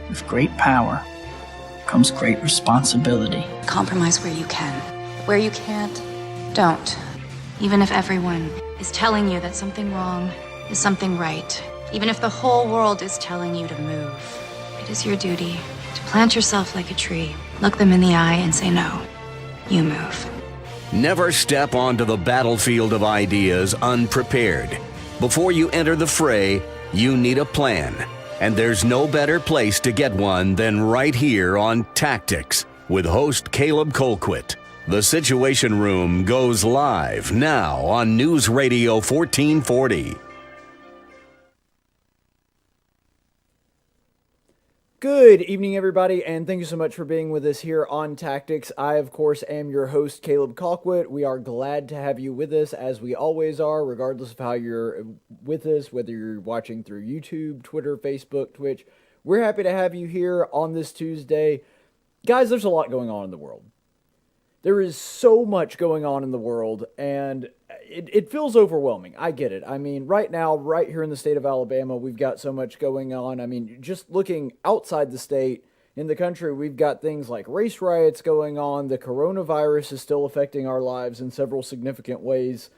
With great power comes great responsibility. Compromise where you can. Where you can't, don't. Even if everyone is telling you that something wrong is something right, even if the whole world is telling you to move, it is your duty to plant yourself like a tree, look them in the eye and say, no, you move. Never step onto the battlefield of ideas unprepared. Before you enter the fray, you need a plan. And there's no better place to get one than right here on Tactics with host Caleb Colquitt. The Situation Room goes live now on News Radio 1440. Good evening, everybody, and thank you so much for being with us here on Tactics. I, of course, am your host, Caleb Colquitt. We are glad to have you with us, as we always are, regardless of how you're with us, whether you're watching through YouTube, Twitter, Facebook, Twitch. We're happy to have you here on this Tuesday. Guys, there's a lot going on in the world. There is so much going on in the world, and it feels overwhelming. I get it. I mean, right now, right here in the state of Alabama, we've got so much going on. I mean, just looking outside the state, in the country, we've got things like race riots going on. The coronavirus is still affecting our lives in several significant ways.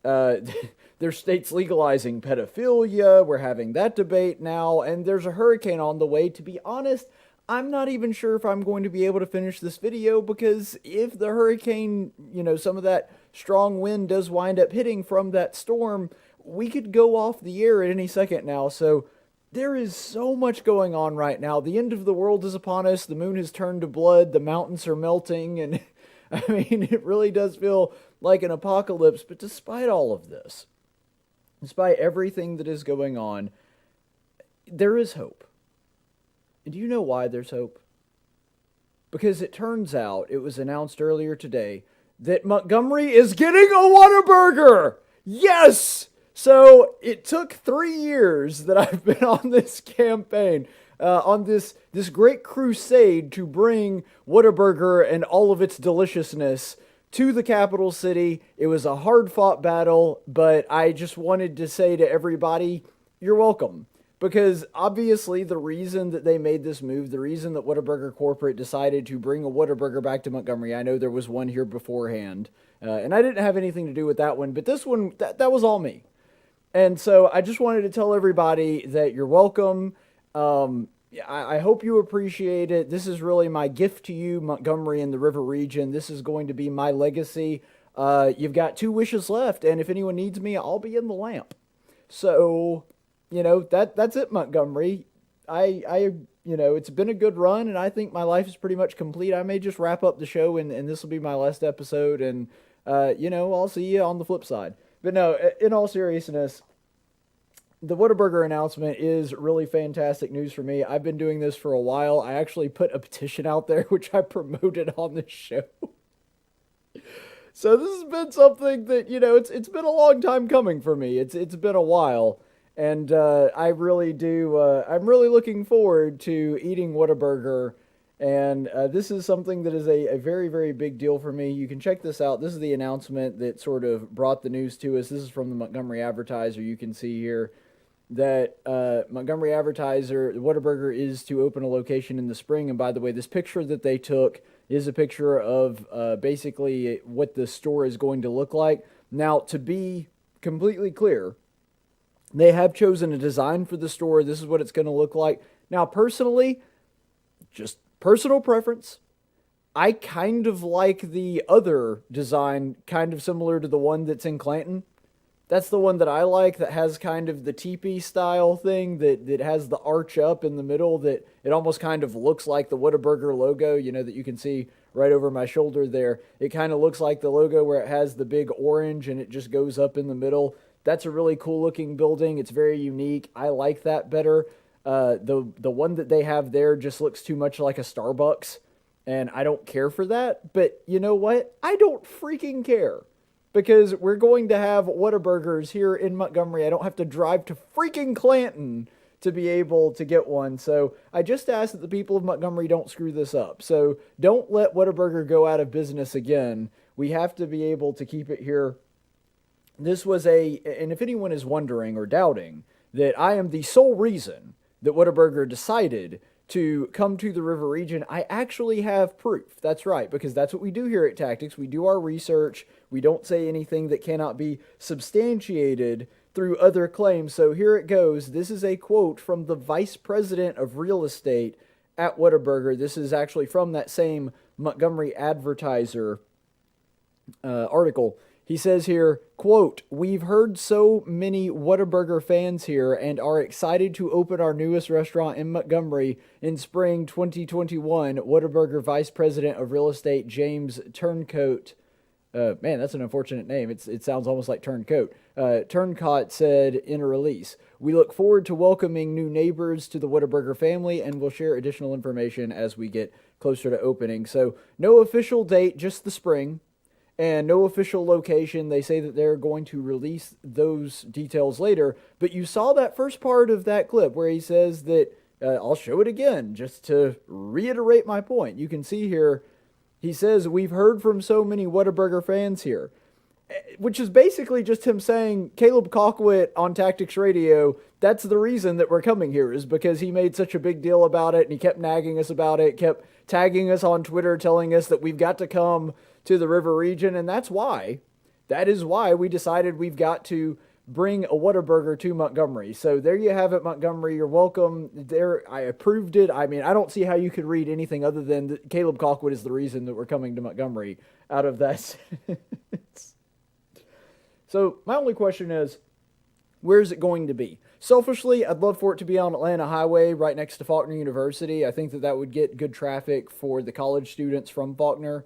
There's states legalizing pedophilia. We're having that debate now, and there's a hurricane on the way. To be honest, I'm not even sure if I'm going to be able to finish this video, because if the hurricane, some of that strong wind does wind up hitting from that storm, we could go off the air at any second now. So there is so much going on right now. The end of the world is upon us. The moon has turned to blood. The mountains are melting. And I mean, it really does feel like an apocalypse. But despite all of this, despite everything that is going on, there is hope. And do you know why there's hope? Because it turns out, it was announced earlier today, that Montgomery is getting a Whataburger! Yes! So, it took 3 years that I've been on this campaign, on this great crusade to bring Whataburger and all of its deliciousness to the capital city. It was a hard-fought battle, but I just wanted to say to everybody, you're welcome. Because obviously the reason that they made this move, the reason that Whataburger Corporate decided to bring a Whataburger back to Montgomery, I know there was one here beforehand, and I didn't have anything to do with that one, but this one, that was all me. And so I just wanted to tell everybody that you're welcome. I hope you appreciate it. This is really my gift to you, Montgomery and the River region. This is going to be my legacy. You've got 2 wishes left, and if anyone needs me, I'll be in the lamp. So, that's it, Montgomery. It's been a good run, and I think my life is pretty much complete. I may just wrap up the show, and this will be my last episode, and, I'll see you on the flip side. But no, in all seriousness, the Whataburger announcement is really fantastic news for me. I've been doing this for a while. I actually put a petition out there, which I promoted on this show. So this has been something that, it's been a long time coming for me. It's been a while. And I really do, I'm really looking forward to eating Whataburger, and this is something that is a very, very big deal for me. You can check this out. This is the announcement that sort of brought the news to us. This is from the Montgomery Advertiser. You can see here that Montgomery Advertiser, Whataburger is to open a location in the spring, and by the way, this picture that they took is a picture of basically what the store is going to look like. Now, to be completely clear, they have chosen a design for the store. This is what it's going to look like. Now, personally, just personal preference, I kind of like the other design, kind of similar to the one that's in Clanton. That's the one that I like, that has kind of the teepee style thing, that has the arch up in the middle, that it almost kind of looks like the Whataburger logo, that you can see right over my shoulder there. It kind of looks like the logo where it has the big orange and it just goes up in the middle. That's a really cool looking building. It's very unique. I like that better. The one that they have there just looks too much like a Starbucks, and I don't care for that. But you know what? I don't freaking care, because we're going to have Whataburgers here in Montgomery. I don't have to drive to freaking Clanton to be able to get one. So I just ask that the people of Montgomery don't screw this up. So don't let Whataburger go out of business again. We have to be able to keep it here. This was and if anyone is wondering or doubting that I am the sole reason that Whataburger decided to come to the river region, I actually have proof. That's right, because that's what we do here at Tactics. We do our research. We don't say anything that cannot be substantiated through other claims. So here it goes. This is a quote from the vice president of real estate at Whataburger. This is actually from that same Montgomery Advertiser article. He says here, quote, "We've heard so many Whataburger fans here and are excited to open our newest restaurant in Montgomery in spring 2021. Whataburger Vice President of Real Estate James Turncoat," man, that's an unfortunate name. It sounds almost like Turncoat. Turncott said in a release, "We look forward to welcoming new neighbors to the Whataburger family and will share additional information as we get closer to opening." So no official date, just the spring. And no official location. They say that they're going to release those details later. But you saw that first part of that clip where he says that, I'll show it again just to reiterate my point. You can see here, he says, "We've heard from so many Whataburger fans here," which is basically just him saying, Caleb Colquitt on Tactics Radio, that's the reason that we're coming here, is because he made such a big deal about it and he kept nagging us about it, kept tagging us on Twitter telling us that we've got to come to the river region, and that is why we decided we've got to bring a Whataburger to Montgomery. So there you have it, Montgomery. You're welcome. There, I approved it. I mean, I don't see how you could read anything other than that Caleb Colquitt is the reason that we're coming to Montgomery out of that. So my only question is, where is it going to be? Selfishly, I'd love for it to be on Atlanta Highway right next to Faulkner University. I think that would get good traffic for the college students from Faulkner.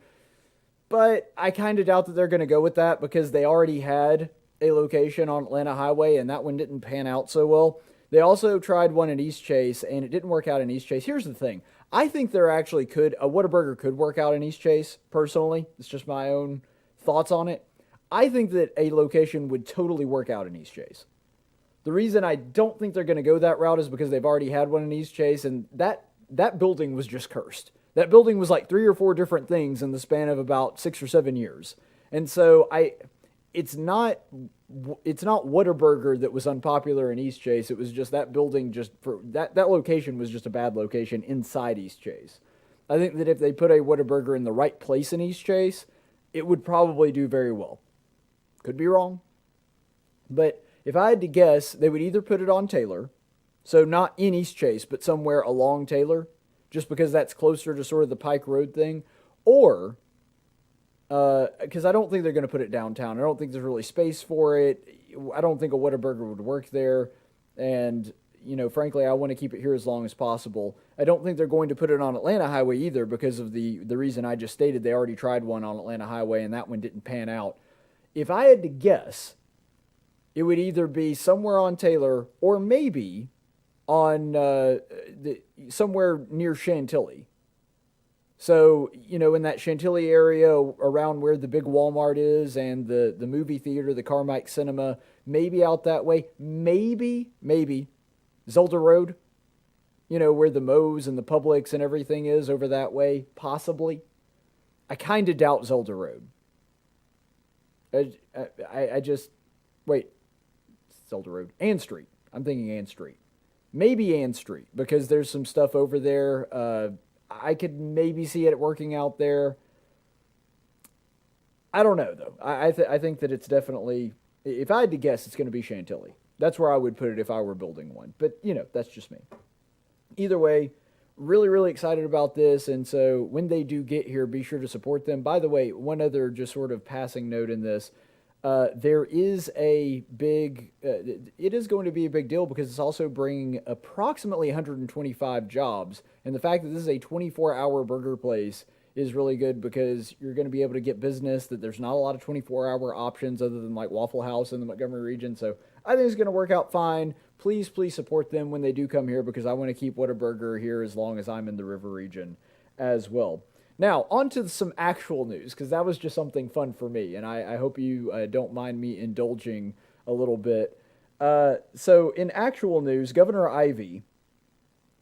But I kind of doubt that they're going to go with that because they already had a location on Atlanta Highway and that one didn't pan out so well. They also tried one in East Chase and it didn't work out in East Chase. Here's the thing. I think there actually a Whataburger could work out in East Chase, personally. It's just my own thoughts on it. I think that a location would totally work out in East Chase. The reason I don't think they're going to go that route is because they've already had one in East Chase and that building was just cursed. That building was like 3 or 4 different things in the span of about 6 or 7 years. And so it's not Whataburger that was unpopular in East Chase. It was just that building, just for that location was just a bad location inside East Chase. I think that if they put a Whataburger in the right place in East Chase, it would probably do very well. Could be wrong. But if I had to guess, they would either put it on Taylor, so not in East Chase, but somewhere along Taylor, just because that's closer to sort of the Pike Road thing, or, because I don't think they're going to put it downtown. I don't think there's really space for it. I don't think a Whataburger would work there, and, frankly, I want to keep it here as long as possible. I don't think they're going to put it on Atlanta Highway either because of the reason I just stated. They already tried one on Atlanta Highway, and that one didn't pan out. If I had to guess, it would either be somewhere on Taylor or maybe on somewhere near Chantilly. So, in that Chantilly area around where the big Walmart is and the movie theater, the Carmike Cinema, maybe out that way. Maybe Zelda Road, where the Moe's and the Publix and everything is over that way, possibly. I kind of doubt Zelda Road. I just, wait, Zelda Road, Ann Street. I'm thinking Ann Street. Maybe Ann Street, because there's some stuff over there. I could maybe see it working out there. I don't know, though. I think that it's definitely, if I had to guess, it's going to be Chantilly. That's where I would put it if I were building one. But, that's just me. Either way, really, really excited about this. And so when they do get here, be sure to support them. By the way, one other just sort of passing note in this. There is a big, it is going to be a big deal because it's also bringing approximately 125 jobs. And the fact that this is a 24-hour burger place is really good because you're going to be able to get business that there's not a lot of 24-hour options other than like Waffle House in the Montgomery region. So I think it's going to work out fine. Please support them when they do come here because I want to keep Whataburger here as long as I'm in the river region as well. Now, on to some actual news, because that was just something fun for me, and I hope you don't mind me indulging a little bit. So, in actual news, Governor Ivey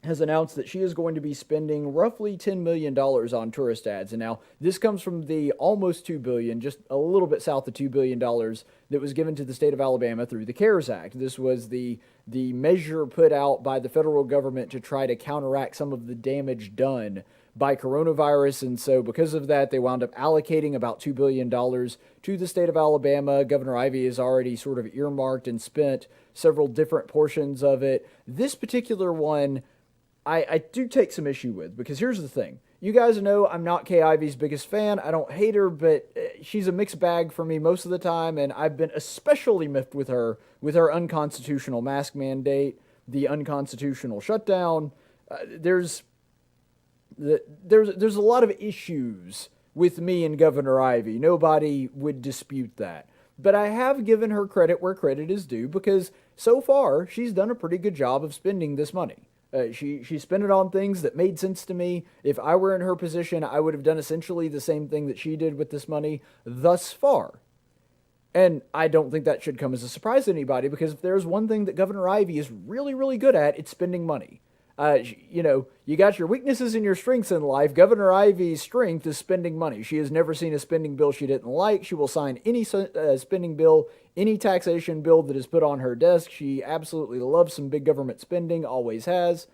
has announced that she is going to be spending roughly $10 million on tourist ads. And now this comes from the almost $2 billion, just a little bit south of $2 billion that was given to the state of Alabama through the CARES Act. This was the measure put out by the federal government to try to counteract some of the damage done by coronavirus. And so because of that, they wound up allocating about $2 billion to the state of Alabama. Governor Ivey has already sort of earmarked and spent several different portions of it. This particular one, I do take some issue with, because here's the thing. You guys know I'm not Kay Ivey's biggest fan. I don't hate her, but she's a mixed bag for me most of the time, and I've been especially miffed with her unconstitutional mask mandate, the unconstitutional shutdown. There's a lot of issues with me and Governor Ivey. Nobody would dispute that. But I have given her credit where credit is due, because so far she's done a pretty good job of spending this money. She spent it on things that made sense to me. If I were in her position, I would have done essentially the same thing that she did with this money thus far. And I don't think that should come as a surprise to anybody, because if there's one thing that Governor Ivey is really, really good at, it's spending money. You got your weaknesses and your strengths in life. Governor Ivey's strength is spending money. She has never seen a spending bill she didn't like. She will sign any spending bill, any taxation bill that is put on her desk. She absolutely loves some big government spending, always has.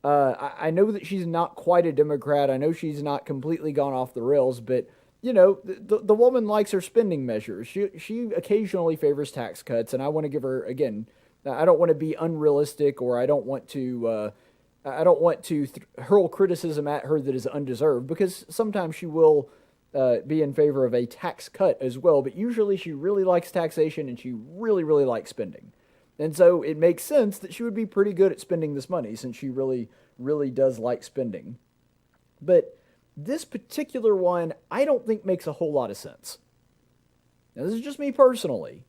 I know that she's not quite a Democrat. I know she's not completely gone off the rails, but the woman likes her spending measures. She occasionally favors tax cuts, and I want to give her, again, I don't want to be unrealistic, or I don't want to hurl criticism at her that is undeserved, because sometimes she will be in favor of a tax cut as well, but usually she really likes taxation and she really, really likes spending. And so it makes sense that she would be pretty good at spending this money, since she really, really does like spending. But this particular one, I don't think makes a whole lot of sense. Now, this is just me personally.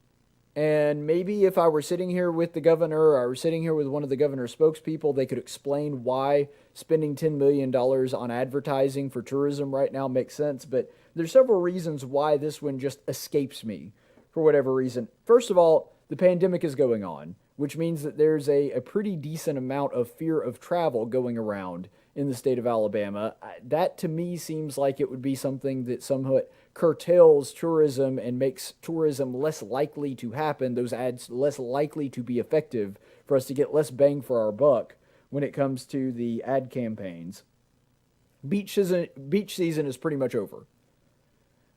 And maybe if I were sitting here with the governor, or I were sitting here with one of the governor's spokespeople, they could explain why spending $10 million on advertising for tourism right now makes sense. But there's several reasons why this one just escapes me for whatever reason. First of all, the pandemic is going on, which means that there's a pretty decent amount of fear of travel going around in the state of Alabama. That to me seems like it would be something that somewhat curtails tourism and makes tourism less likely to happen, those ads less likely to be effective, for us to get less bang for our buck when it comes to the ad campaigns. Beach season is pretty much over.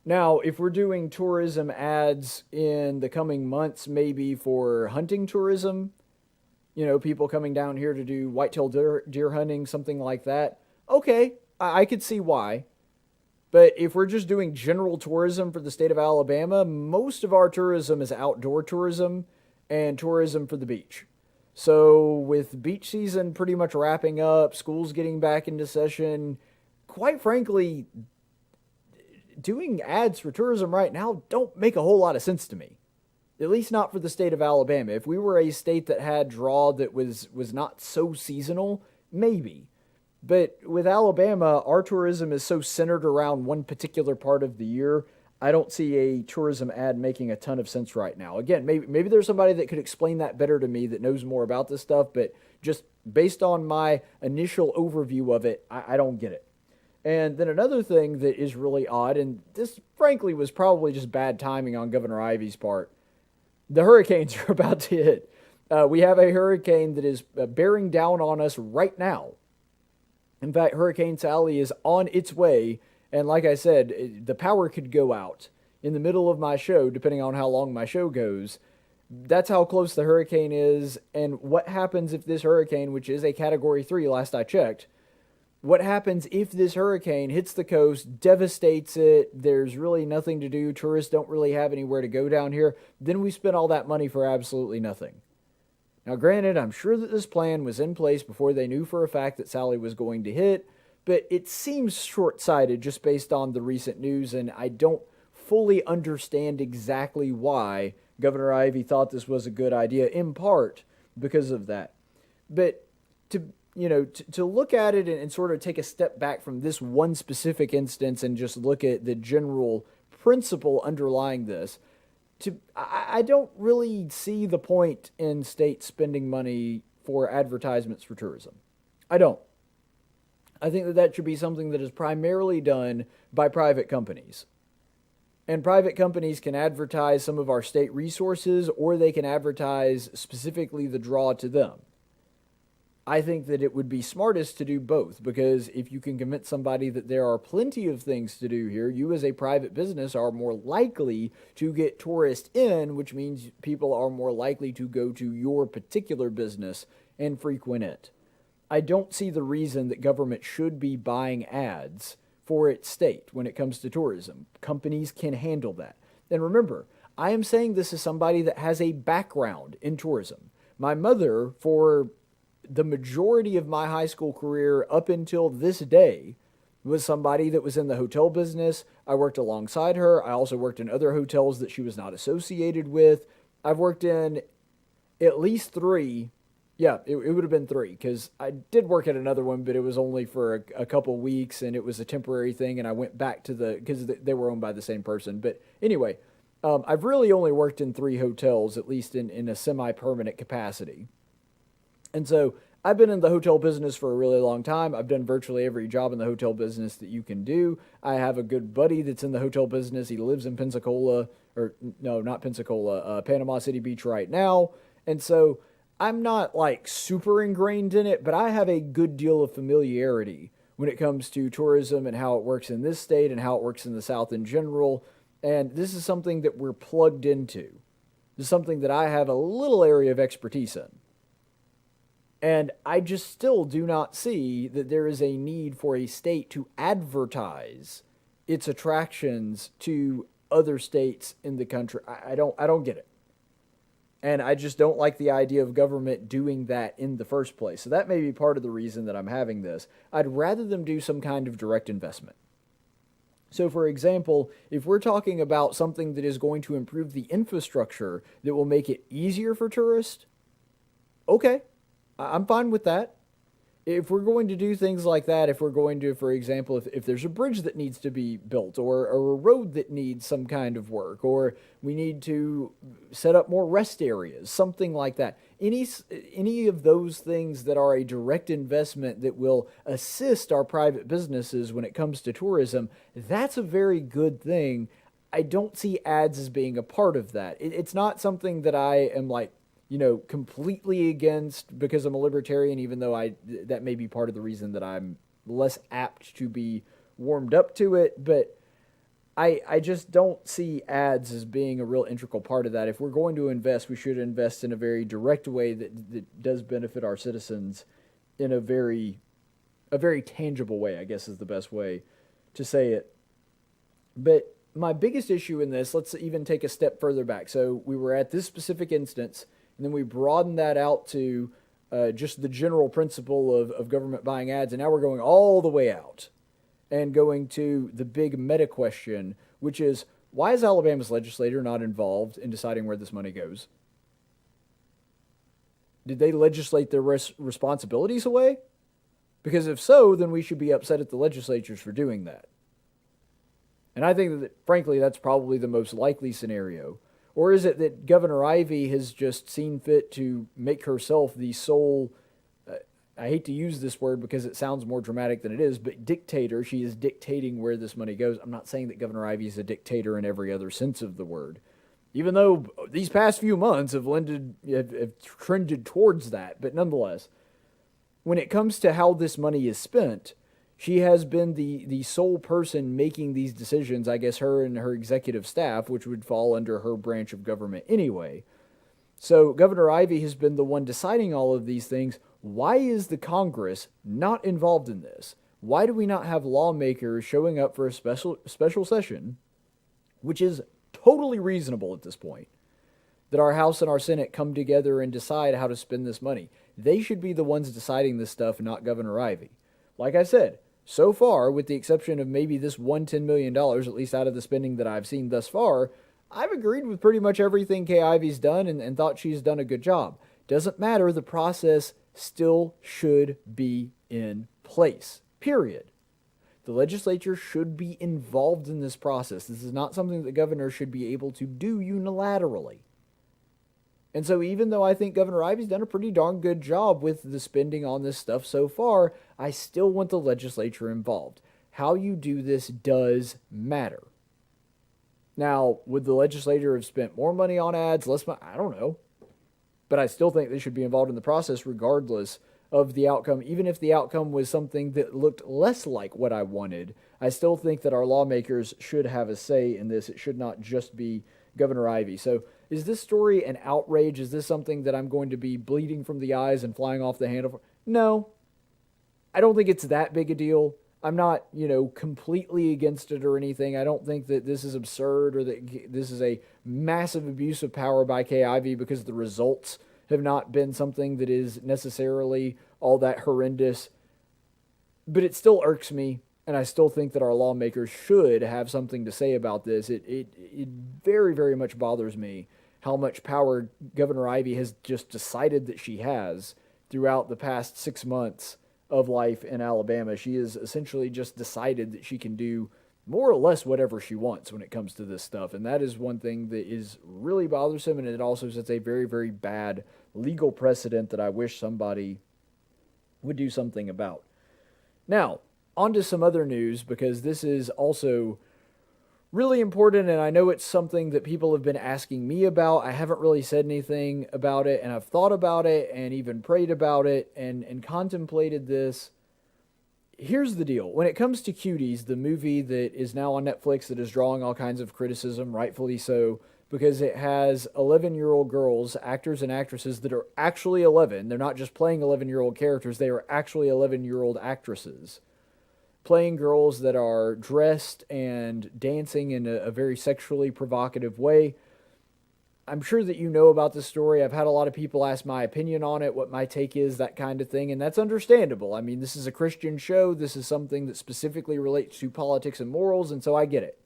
Now, if we're doing tourism ads in the coming months, maybe for hunting tourism, people coming down here to do whitetail deer hunting, something like that, okay, I could see why. But if we're just doing general tourism for the state of Alabama, most of our tourism is outdoor tourism and tourism for the beach. So with beach season pretty much wrapping up, schools getting back into session, quite frankly, doing ads for tourism right now don't make a whole lot of sense to me. At least not for the state of Alabama. If we were a state that had draw that was not so seasonal, maybe. But with Alabama, our tourism is so centered around one particular part of the year, I don't see a tourism ad making a ton of sense right now. Again, maybe there's somebody that could explain that better to me that knows more about this stuff, but just based on my initial overview of it, I don't get it. And then another thing that is really odd, and this frankly was probably just bad timing on Governor Ivey's part, the hurricanes are about to hit. We have a hurricane that is bearing down on us right now. In fact, Hurricane Sally is on its way, and like I said, the power could go out in the middle of my show, depending on how long my show goes. That's how close the hurricane is, and what happens if this hurricane, which is a Category 3 last I checked, what happens if this hurricane hits the coast, devastates it, there's really nothing to do, tourists don't really have anywhere to go down here, then we spent all that money for absolutely nothing. Now granted, I'm sure that this plan was in place before they knew for a fact that Sally was going to hit, but it seems short-sighted just based on the recent news, and I don't fully understand exactly why Governor Ivey thought this was a good idea, in part because of that. But to look at it and sort of take a step back from this one specific instance and just look at the general principle underlying this, I don't really see the point in states spending money for advertisements for tourism. I don't. I think that that should be something that is primarily done by private companies. And private companies can advertise some of our state resources, or they can advertise specifically the draw to them. I think that it would be smartest to do both, because if you can convince somebody that there are plenty of things to do here, you as a private business are more likely to get tourists in, which means people are more likely to go to your particular business and frequent it. I don't see the reason that government should be buying ads for its state when it comes to tourism. Companies can handle that. And remember, I am saying this as somebody that has a background in tourism. My mother, for the majority of my high school career up until this day, was somebody that was in the hotel business. I worked alongside her. I also worked in other hotels that she was not associated with. I've worked in at least three. Yeah, it would have been three, because I did work at another one, but it was only for a couple weeks, and it was a temporary thing, and I went back to because they were owned by the same person. But anyway, I've really only worked in three hotels, at least in a semi-permanent capacity. And so I've been in the hotel business for a really long time. I've done virtually every job in the hotel business that you can do. I have a good buddy that's in the hotel business. He lives in Pensacola, or no, not Pensacola, Panama City Beach right now. And so I'm not like super ingrained in it, but I have a good deal of familiarity when it comes to tourism and how it works in this state and how it works in the South in general. And this is something that we're plugged into. This is something that I have a little area of expertise in. And I just still do not see that there is a need for a state to advertise its attractions to other states in the country. I don't get it. And I just don't like the idea of government doing that in the first place. So that may be part of the reason that I'm having this. I'd rather them do some kind of direct investment. So, for example, if we're talking about something that is going to improve the infrastructure that will make it easier for tourists, okay, I'm fine with that. If we're going to do things like that, if we're going to, for example, if there's a bridge that needs to be built, or a road that needs some kind of work, or we need to set up more rest areas, something like that, any of those things that are a direct investment that will assist our private businesses when it comes to tourism, that's a very good thing. I don't see ads as being a part of that. It's not something that I am like, completely against because I'm a libertarian, even though that may be part of the reason that I'm less apt to be warmed up to it. But I just don't see ads as being a real integral part of that. If we're going to invest, we should invest in a very direct way that does benefit our citizens in a very tangible way, I guess is the best way to say it. But my biggest issue in this, let's even take a step further back. So we were at this specific instance, and then we broadened that out to just the general principle of government buying ads. And now we're going all the way out and going to the big meta question, which is, why is Alabama's legislature not involved in deciding where this money goes? Did they legislate their responsibilities away? Because if so, then we should be upset at the legislatures for doing that. And I think that, frankly, that's probably the most likely scenario. Or is it that Governor Ivey has just seen fit to make herself the sole, I hate to use this word because it sounds more dramatic than it is, but dictator? She is dictating where this money goes. I'm not saying that Governor Ivey is a dictator in every other sense of the word, even though these past few months have trended towards that. But nonetheless, when it comes to how this money is spent, she has been the sole person making these decisions, I guess her and her executive staff, which would fall under her branch of government anyway. So Governor Ivey has been the one deciding all of these things. Why is the Congress not involved in this? Why do we not have lawmakers showing up for a special session, which is totally reasonable at this point, that our House and our Senate come together and decide how to spend this money? They should be the ones deciding this stuff, not Governor Ivey. Like I said, so far, with the exception of maybe this $10 million, at least out of the spending that I've seen thus far, I've agreed with pretty much everything Kay Ivey's done and thought she's done a good job. Doesn't matter, the process still should be in place, period. The legislature should be involved in this process. This is not something that the governor should be able to do unilaterally. And so even though I think Governor Ivey's done a pretty darn good job with the spending on this stuff so far, I still want the legislature involved. How you do this does matter. Now, would the legislature have spent more money on ads, less money? I don't know. But I still think they should be involved in the process regardless of the outcome. Even if the outcome was something that looked less like what I wanted, I still think that our lawmakers should have a say in this. It should not just be Governor Ivey. So is this story an outrage? Is this something that I'm going to be bleeding from the eyes and flying off the handle for? No. I don't think it's that big a deal. I'm not, completely against it or anything. I don't think that this is absurd or that this is a massive abuse of power by Kay Ivey because the results have not been something that is necessarily all that horrendous. But it still irks me, and I still think that our lawmakers should have something to say about this. It very, very much bothers me how much power Governor Ivey has just decided that she has throughout the past 6 months of life in Alabama. She has essentially just decided that she can do more or less whatever she wants when it comes to this stuff. And that is one thing that is really bothersome, and it also sets a very, very bad legal precedent that I wish somebody would do something about. Now, on to some other news, because this is also really important, and I know it's something that people have been asking me about. I haven't really said anything about it, and I've thought about it and even prayed about it and contemplated this. Here's the deal. When it comes to Cuties, the movie that is now on Netflix that is drawing all kinds of criticism, rightfully so, because it has 11-year-old girls, actors and actresses that are actually 11. They're not just playing 11-year-old characters. They are actually 11-year-old actresses playing girls that are dressed and dancing in a very sexually provocative way. I'm sure that you know about this story. I've had a lot of people ask my opinion on it, what my take is, that kind of thing, and that's understandable. I mean, this is a Christian show. This is something that specifically relates to politics and morals, and so I get it.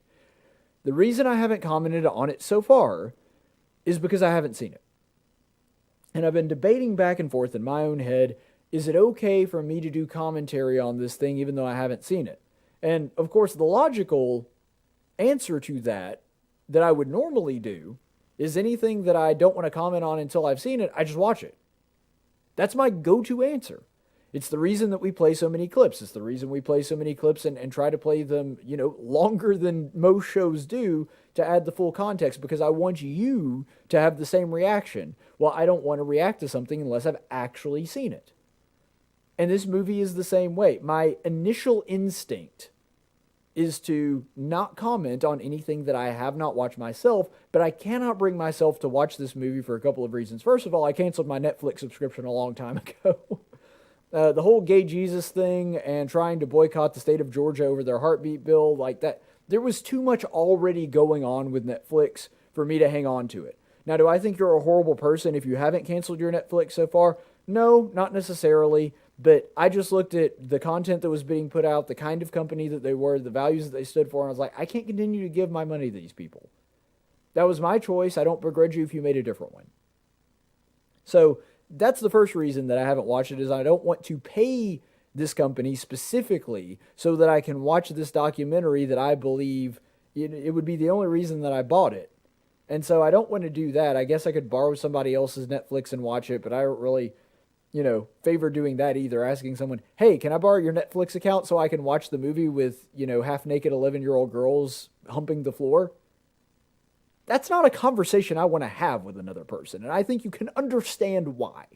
The reason I haven't commented on it so far is because I haven't seen it. And I've been debating back and forth in my own head, is it okay for me to do commentary on this thing even though I haven't seen it? And, of course, the logical answer to that I would normally do is anything that I don't want to comment on until I've seen it, I just watch it. That's my go-to answer. It's the reason that we play so many clips. It's the reason we play so many clips and try to play them, longer than most shows do to add the full context, because I want you to have the same reaction. Well, I don't want to react to something unless I've actually seen it. And this movie is the same way. My initial instinct is to not comment on anything that I have not watched myself, but I cannot bring myself to watch this movie for a couple of reasons. First of all, I canceled my Netflix subscription a long time ago. The whole gay Jesus thing and trying to boycott the state of Georgia over their heartbeat bill, like that, there was too much already going on with Netflix for me to hang on to it. Now, do I think you're a horrible person if you haven't canceled your Netflix so far? No, not necessarily. But I just looked at the content that was being put out, the kind of company that they were, the values that they stood for, and I was like, I can't continue to give my money to these people. That was my choice. I don't begrudge you if you made a different one. So that's the first reason that I haven't watched it, is I don't want to pay this company specifically so that I can watch this documentary that I believe it would be the only reason that I bought it. And so I don't want to do that. I guess I could borrow somebody else's Netflix and watch it, but I don't really favor doing that either. Asking someone, hey, can I borrow your Netflix account so I can watch the movie with, half-naked 11-year-old girls humping the floor? That's not a conversation I want to have with another person, and I think you can understand why.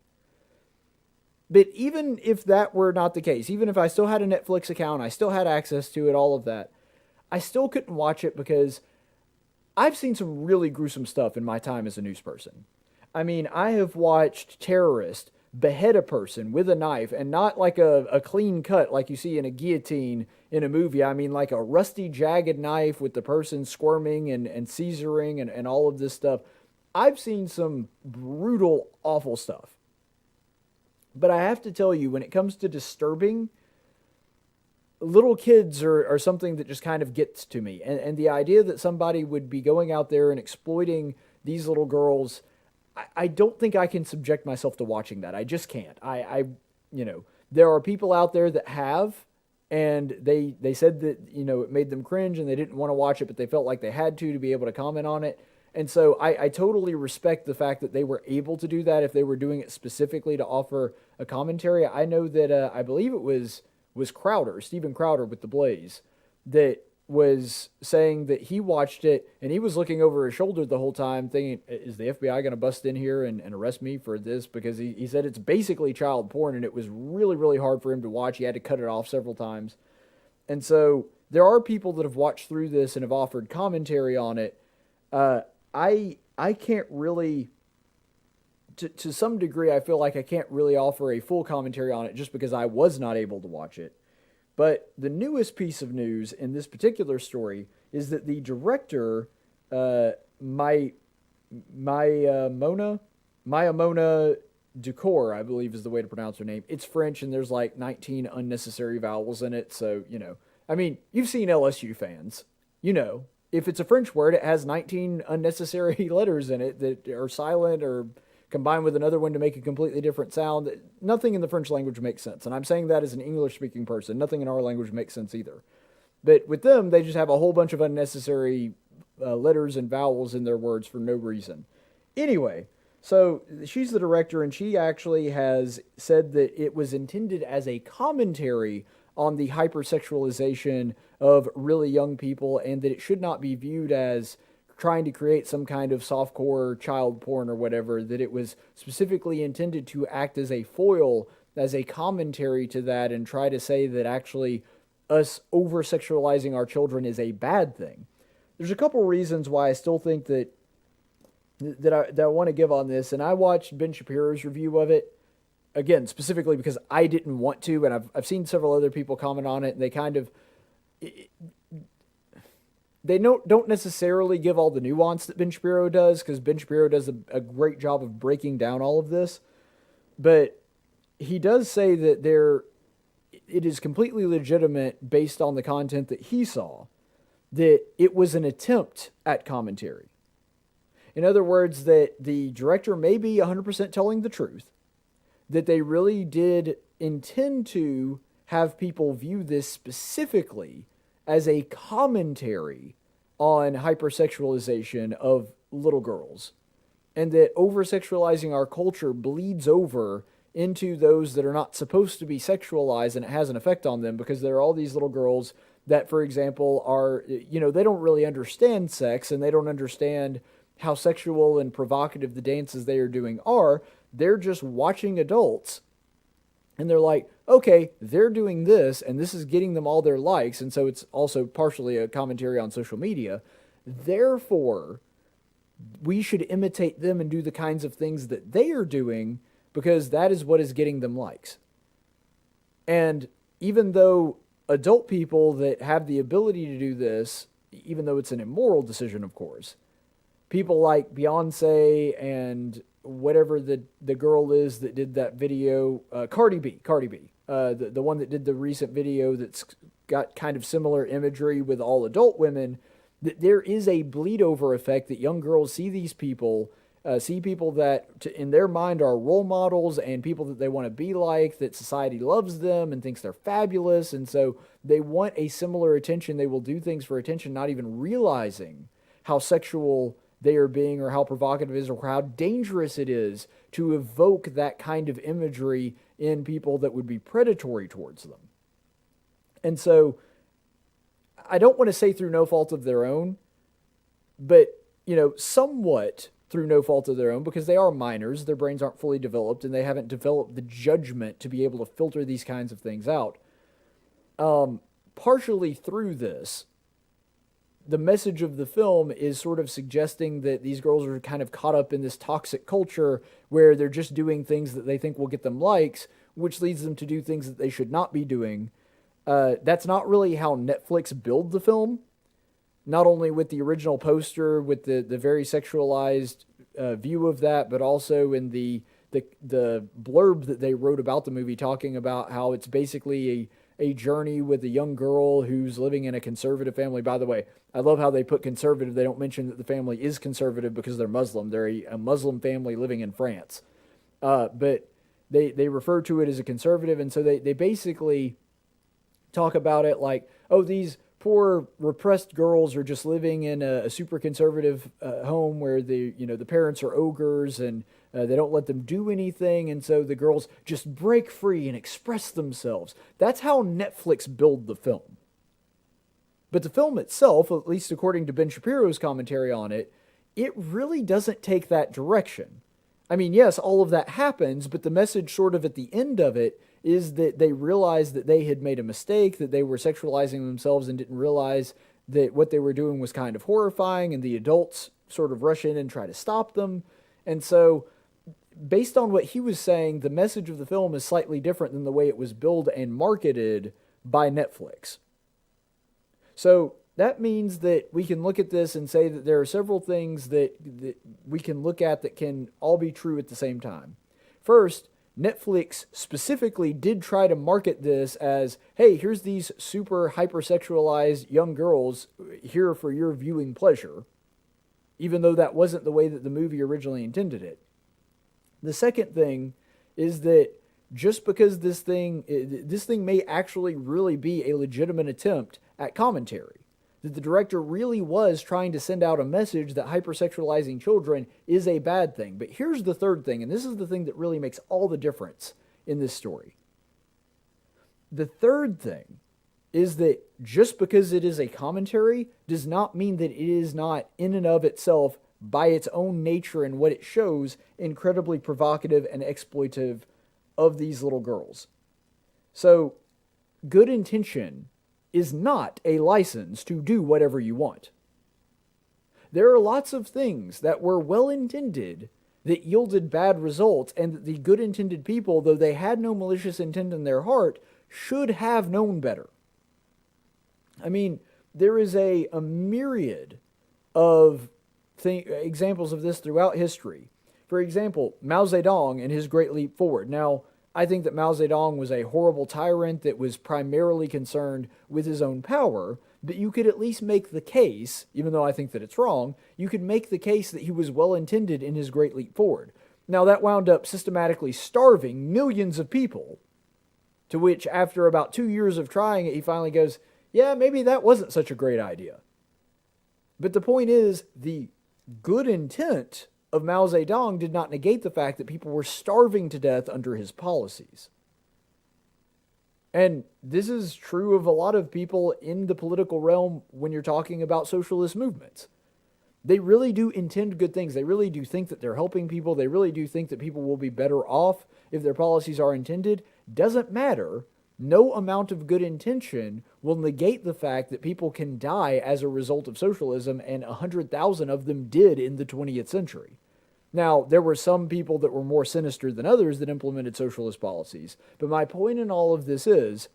But even if that were not the case, even if I still had a Netflix account, I still had access to it, all of that, I still couldn't watch it because I've seen some really gruesome stuff in my time as a news person. I mean, I have watched terrorists behead a person with a knife, and not like a clean cut like you see in a guillotine in a movie. I mean like a rusty, jagged knife with the person squirming and seizuring and all of this stuff. I've seen some brutal, awful stuff. But I have to tell you, when it comes to disturbing, little kids are something that just kind of gets to me. And the idea that somebody would be going out there and exploiting these little girls, I don't think I can subject myself to watching that. I just can't. There are people out there that have, and they said that, it made them cringe and they didn't want to watch it, but they felt like they had to be able to comment on it. And so I totally respect the fact that they were able to do that if they were doing it specifically to offer a commentary. I know that I believe it was Crowder, Steven Crowder with The Blaze, that was saying that he watched it and he was looking over his shoulder the whole time thinking, is the FBI going to bust in here and arrest me for this? Because he said it's basically child porn and it was really, really hard for him to watch. He had to cut it off several times. And so there are people that have watched through this and have offered commentary on it. I can't really, to some degree, I feel like I can't really offer a full commentary on it just because I was not able to watch it. But the newest piece of news in this particular story is that the director, Maya Mona Ducour, I believe is the way to pronounce her name. It's French and there's like 19 unnecessary vowels in it. So, I mean, you've seen LSU fans, if it's a French word, it has 19 unnecessary letters in it that are silent or combined with another one to make a completely different sound. Nothing in the French language makes sense. And I'm saying that as an English-speaking person. Nothing in our language makes sense either. But with them, they just have a whole bunch of unnecessary letters and vowels in their words for no reason. Anyway, so she's the director, and she actually has said that it was intended as a commentary on the hypersexualization of really young people, and that it should not be viewed as trying to create some kind of softcore child porn or whatever, that it was specifically intended to act as a foil, as a commentary to that, and try to say that actually us over-sexualizing our children is a bad thing. There's a couple reasons why I still think that I want to give on this, and I watched Ben Shapiro's review of it, again, specifically because I didn't want to, and I've seen several other people comment on it, and they kind of... They don't necessarily give all the nuance that Ben Shapiro does, because Ben Shapiro does a great job of breaking down all of this. But he does say that it is completely legitimate, based on the content that he saw, that it was an attempt at commentary. In other words, that the director may be 100% telling the truth, that they really did intend to have people view this specifically as a commentary on hypersexualization of little girls, and that over-sexualizing our culture bleeds over into those that are not supposed to be sexualized, and it has an effect on them because there are all these little girls that, for example, are, they don't really understand sex, and they don't understand how sexual and provocative the dances they are doing are. They're just watching adults, and they're like, okay, they're doing this, and this is getting them all their likes, and so it's also partially a commentary on social media. Therefore, we should imitate them and do the kinds of things that they are doing, because that is what is getting them likes. And even though adult people that have the ability to do this, even though it's an immoral decision, of course, people like Beyonce and whatever the girl is that did that video, Cardi B, the one that did the recent video that's got kind of similar imagery with all adult women, that there is a bleed over effect that young girls see these people, that in their mind are role models and people that they want to be like, that society loves them and thinks they're fabulous, and so they want a similar attention. They will do things for attention, not even realizing how sexual they are being, or how provocative it is, or how dangerous it is to evoke that kind of imagery in people that would be predatory towards them. And so, I don't want to say through no fault of their own, but, somewhat through no fault of their own, because they are minors, their brains aren't fully developed, and they haven't developed the judgment to be able to filter these kinds of things out. Partially through this, the message of the film is sort of suggesting that these girls are kind of caught up in this toxic culture where they're just doing things that they think will get them likes, which leads them to do things that they should not be doing. That's not really how Netflix built the film. Not only with the original poster, with the very sexualized view of that, but also in the blurb that they wrote about the movie, talking about how it's basically a journey with a young girl who's living in a conservative family. By the way, I love how they put conservative. They don't mention that the family is conservative because they're Muslim. They're a Muslim family living in France. But they refer to it as a conservative, and so they basically talk about it like, oh, these poor repressed girls are just living in a super conservative home where the parents are ogres and they don't let them do anything, and so the girls just break free and express themselves. That's how Netflix billed the film. But the film itself, at least according to Ben Shapiro's commentary on it, it really doesn't take that direction. I mean, yes, all of that happens, but the message sort of at the end of it is that they realized that they had made a mistake, that they were sexualizing themselves and didn't realize that what they were doing was kind of horrifying, and the adults sort of rush in and try to stop them. And so, based on what he was saying, the message of the film is slightly different than the way it was billed and marketed by Netflix. So that means that we can look at this and say that there are several things that we can look at that can all be true at the same time. First, Netflix specifically did try to market this as, hey, here's these super hypersexualized young girls here for your viewing pleasure, even though that wasn't the way that the movie originally intended it. The second thing is that just because this thing may actually really be a legitimate attempt at commentary, that the director really was trying to send out a message that hypersexualizing children is a bad thing. But here's the third thing, and this is the thing that really makes all the difference in this story. The third thing is that just because it is a commentary does not mean that it is not in and of itself, by its own nature and what it shows, incredibly provocative and exploitative of these little girls. So, good intention is not a license to do whatever you want. There are lots of things that were well-intended that yielded bad results, and that the good-intended people, though they had no malicious intent in their heart, should have known better. I mean, there is a myriad of examples of this throughout history. For example, Mao Zedong and his Great Leap Forward. Now, I think that Mao Zedong was a horrible tyrant that was primarily concerned with his own power, but you could at least make the case, even though I think that it's wrong, you could make the case that he was well-intended in his Great Leap Forward. Now, that wound up systematically starving millions of people, to which after about 2 years of trying it, he finally goes, yeah, maybe that wasn't such a great idea. But the point is, the good intent of Mao Zedong did not negate the fact that people were starving to death under his policies. And this is true of a lot of people in the political realm when you're talking about socialist movements. They really do intend good things. They really do think that they're helping people. They really do think that people will be better off if their policies are intended. Doesn't matter. No amount of good intention will negate the fact that people can die as a result of socialism, and 100,000 of them did in the 20th century. Now, there were some people that were more sinister than others that implemented socialist policies, but my point in all of this is,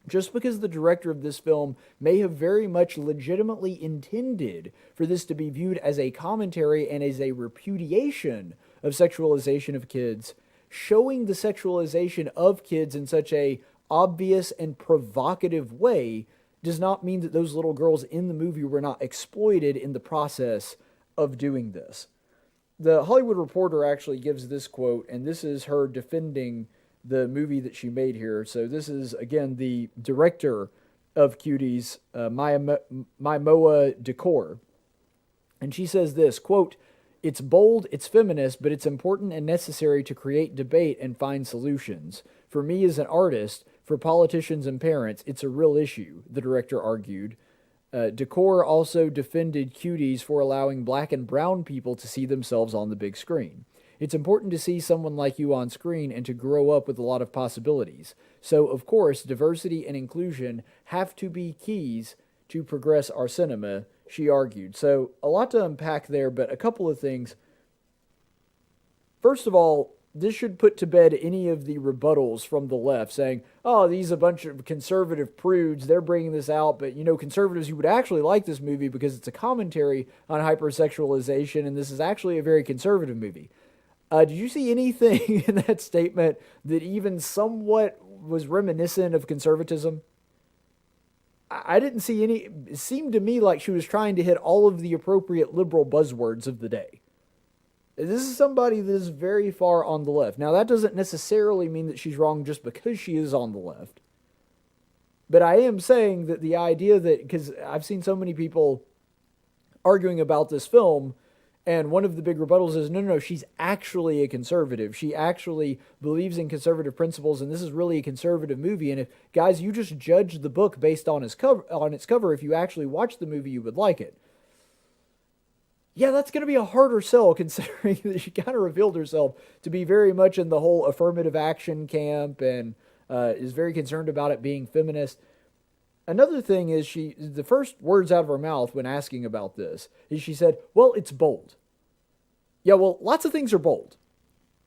just because the director of this film may have very much legitimately intended for this to be viewed as a commentary and as a repudiation of sexualization of kids, showing the sexualization of kids in such a obvious and provocative way does not mean that those little girls in the movie were not exploited in the process of doing this. The Hollywood Reporter actually gives this quote, and this is her defending the movie that she made here. So this is, again, the director of Cuties, Maimoa Dicor. And she says this, quote, "It's bold, it's feminist, but it's important and necessary to create debate and find solutions. For me as an artist, for politicians and parents, it's a real issue," the director argued. Dicor also defended Cuties for allowing black and brown people to see themselves on the big screen. "It's important to see someone like you on screen and to grow up with a lot of possibilities. So, of course, diversity and inclusion have to be keys to progress our cinema," she argued. So, a lot to unpack there, but a couple of things. First of all, this should put to bed any of the rebuttals from the left saying, oh, these a bunch of conservative prudes, they're bringing this out, but, conservatives, you would actually like this movie because it's a commentary on hypersexualization, and this is actually a very conservative movie. Did you see anything in that statement that even somewhat was reminiscent of conservatism? I didn't see any. It seemed to me like she was trying to hit all of the appropriate liberal buzzwords of the day. This is somebody that is very far on the left. Now, that doesn't necessarily mean that she's wrong just because she is on the left. But I am saying that the idea that, because I've seen so many people arguing about this film, and one of the big rebuttals is, no, she's actually a conservative. She actually believes in conservative principles, and this is really a conservative movie. And if, guys, you just judge the book based on its cover, if you actually watch the movie, you would like it. Yeah, that's going to be a harder sell, considering that she kind of revealed herself to be very much in the whole affirmative action camp, and is very concerned about it being feminist. Another thing is, the first words out of her mouth when asking about this is she said, well, it's bold. Yeah, well, lots of things are bold.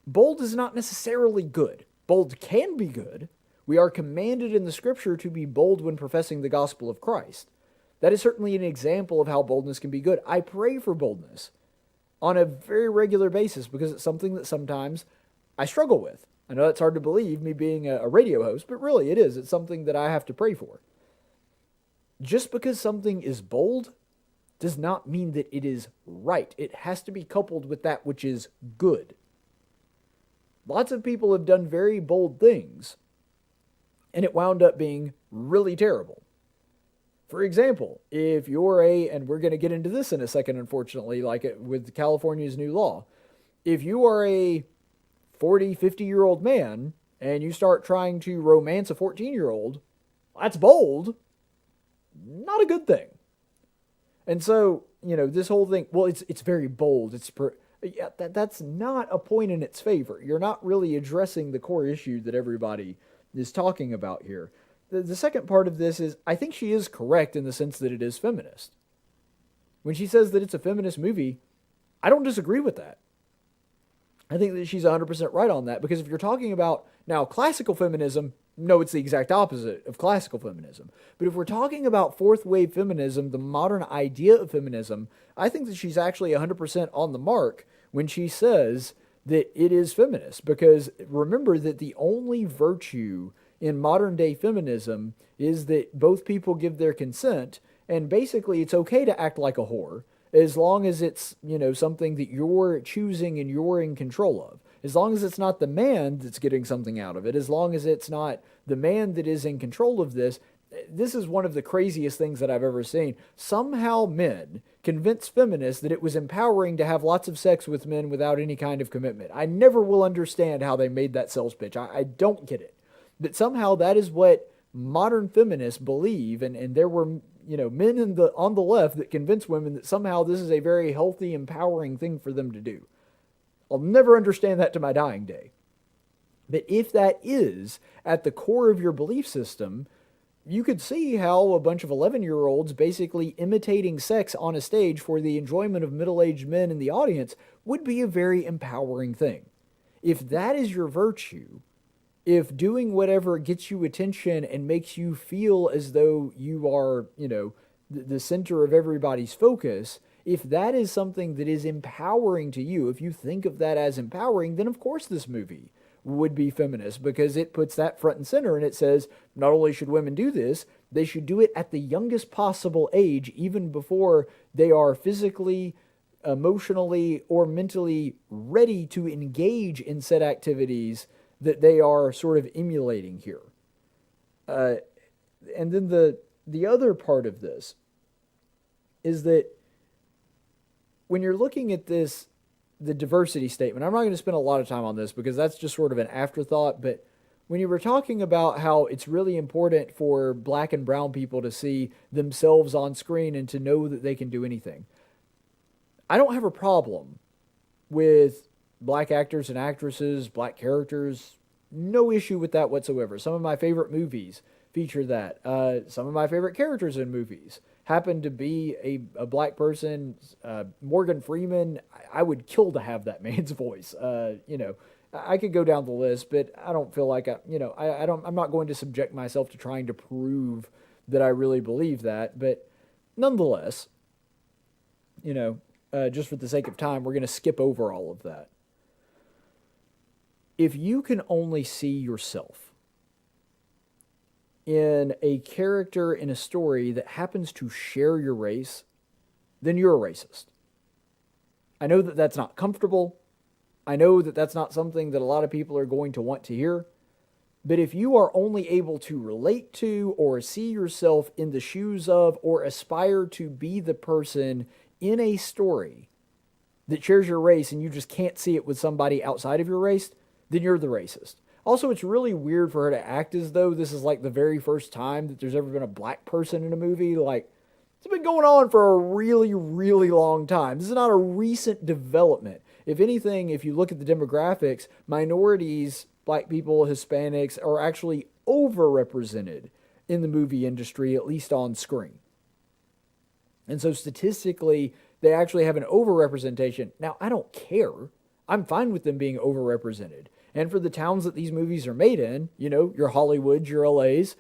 Bold is not necessarily good. Bold can be good. We are commanded in the scripture to be bold when professing the gospel of Christ. That is certainly an example of how boldness can be good. I pray for boldness on a very regular basis because it's something that sometimes I struggle with. I know that's hard to believe, me being a radio host, but really it is. It's something that I have to pray for. Just because something is bold does not mean that it is right. It has to be coupled with that which is good. Lots of people have done very bold things, and it wound up being really terrible. For example, if you're and we're going to get into this in a second, unfortunately, with California's new law, if you are a 40, 50-year-old man, and you start trying to romance a 14-year-old, that's bold. Not a good thing. And so, this whole thing, well, it's very bold. That's not a point in its favor. You're not really addressing the core issue that everybody is talking about here. The second part of this is, I think she is correct in the sense that it is feminist. When she says that it's a feminist movie, I don't disagree with that. I think that she's 100% right on that, because if you're talking about, now, classical feminism, no, it's the exact opposite of classical feminism. But if we're talking about fourth wave feminism, the modern idea of feminism, I think that she's actually 100% on the mark when she says that it is feminist. Because remember that the only virtue in modern day feminism is that both people give their consent, and basically it's okay to act like a whore as long as it's, something that you're choosing and you're in control of. As long as it's not the man that's getting something out of it, as long as it's not the man that is in control of this. This is one of the craziest things that I've ever seen. Somehow men convince feminists that it was empowering to have lots of sex with men without any kind of commitment. I never will understand how they made that sales pitch. I don't get it. But somehow that is what modern feminists believe, and there were men on the left that convince women that somehow this is a very healthy, empowering thing for them to do. I'll never understand that to my dying day. But if that is at the core of your belief system, you could see how a bunch of 11-year-olds basically imitating sex on a stage for the enjoyment of middle-aged men in the audience would be a very empowering thing. If that is your virtue, if doing whatever gets you attention and makes you feel as though you are, the center of everybody's focus, if that is something that is empowering to you, if you think of that as empowering, then of course this movie would be feminist, because it puts that front and center, and it says not only should women do this, they should do it at the youngest possible age, even before they are physically, emotionally, or mentally ready to engage in said activities that they are sort of emulating here. And then the other part of this is that when you're looking at this, the diversity statement, I'm not going to spend a lot of time on this because that's just sort of an afterthought, but when you were talking about how it's really important for black and brown people to see themselves on screen and to know that they can do anything, I don't have a problem with black actors and actresses, black characters, no issue with that whatsoever. Some of my favorite movies feature that. Some of my favorite characters in movies happen to be a black person. Morgan Freeman, I would kill to have that man's voice. I could go down the list, but I don't feel like I'm not going to subject myself to trying to prove that I really believe that. But nonetheless, just for the sake of time, we're going to skip over all of that. If you can only see yourself in a character in a story that happens to share your race, then you're a racist. I know that that's not comfortable. I know that that's not something that a lot of people are going to want to hear. But if you are only able to relate to or see yourself in the shoes of or aspire to be the person in a story that shares your race and you just can't see it with somebody outside of your race, then you're the racist. Also, it's really weird for her to act as though this is like the very first time that there's ever been a black person in a movie. Like, it's been going on for a really, really long time. This is not a recent development. If anything, if you look at the demographics, minorities, black people, Hispanics, are actually overrepresented in the movie industry, at least on screen. And so statistically, they actually have an overrepresentation. Now, I don't care. I'm fine with them being overrepresented. And for the towns that these movies are made in, you know, your Hollywoods, your LAs,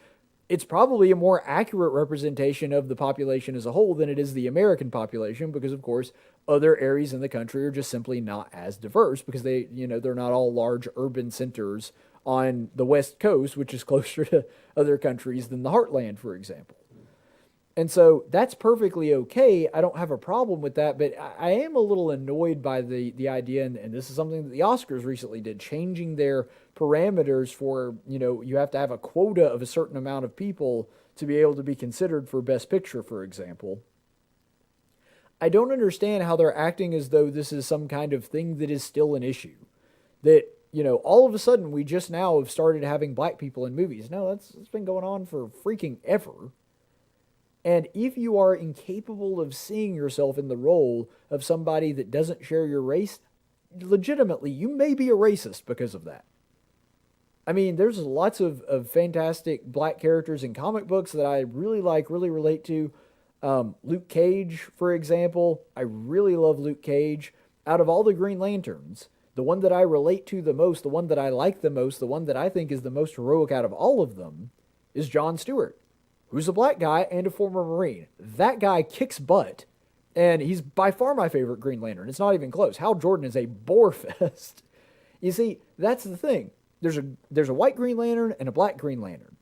it's probably a more accurate representation of the population as a whole than it is the American population, because of course other areas in the country are just simply not as diverse because they're not all large urban centers on the West Coast, which is closer to other countries than the Heartland, for example. And so that's perfectly okay. I don't have a problem with that, but I am a little annoyed by the idea, and this is something that the Oscars recently did, changing their parameters for, you have to have a quota of a certain amount of people to be able to be considered for Best Picture, for example. I don't understand how they're acting as though this is some kind of thing that is still an issue. That, all of a sudden we just now have started having black people in movies. No, it's been going on for freaking ever. And if you are incapable of seeing yourself in the role of somebody that doesn't share your race, legitimately, you may be a racist because of that. I mean, there's lots of fantastic black characters in comic books that I really like, really relate to. Luke Cage, for example. I really love Luke Cage. Out of all the Green Lanterns, the one that I relate to the most, the one that I like the most, the one that I think is the most heroic out of all of them is Jon Stewart, who's a black guy and a former Marine. That guy kicks butt, and he's by far my favorite Green Lantern. It's not even close. Hal Jordan is a bore fest. You see, that's the thing. There's a white Green Lantern and a black Green Lantern.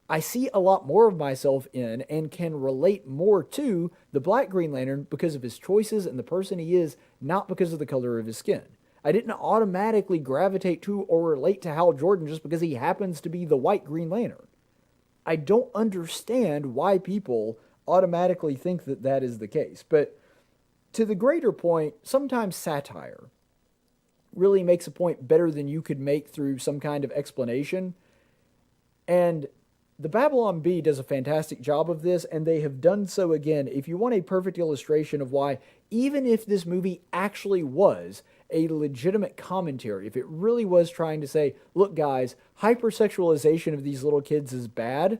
I see a lot more of myself in and can relate more to the black Green Lantern because of his choices and the person he is, not because of the color of his skin. I didn't automatically gravitate to or relate to Hal Jordan just because he happens to be the white Green Lantern. I don't understand why people automatically think that that is the case. But to the greater point, sometimes satire really makes a point better than you could make through some kind of explanation. And the Babylon Bee does a fantastic job of this, and they have done so again. If you want a perfect illustration of why, even if this movie actually was a legitimate commentary, if it really was trying to say, look guys, hypersexualization of these little kids is bad,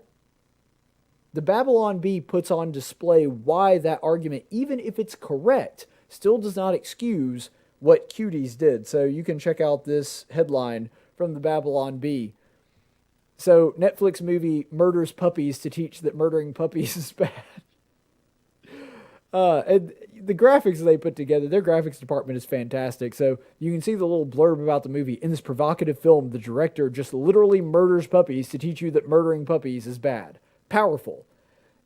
the Babylon Bee puts on display why that argument, even if it's correct, still does not excuse what Cuties did. So you can check out this headline from the Babylon Bee. So Netflix movie murders puppies to teach that murdering puppies is bad. And the graphics they put together, their graphics department is fantastic. So you can see the little blurb about the movie. In this provocative film, the director just literally murders puppies to teach you that murdering puppies is bad. Powerful.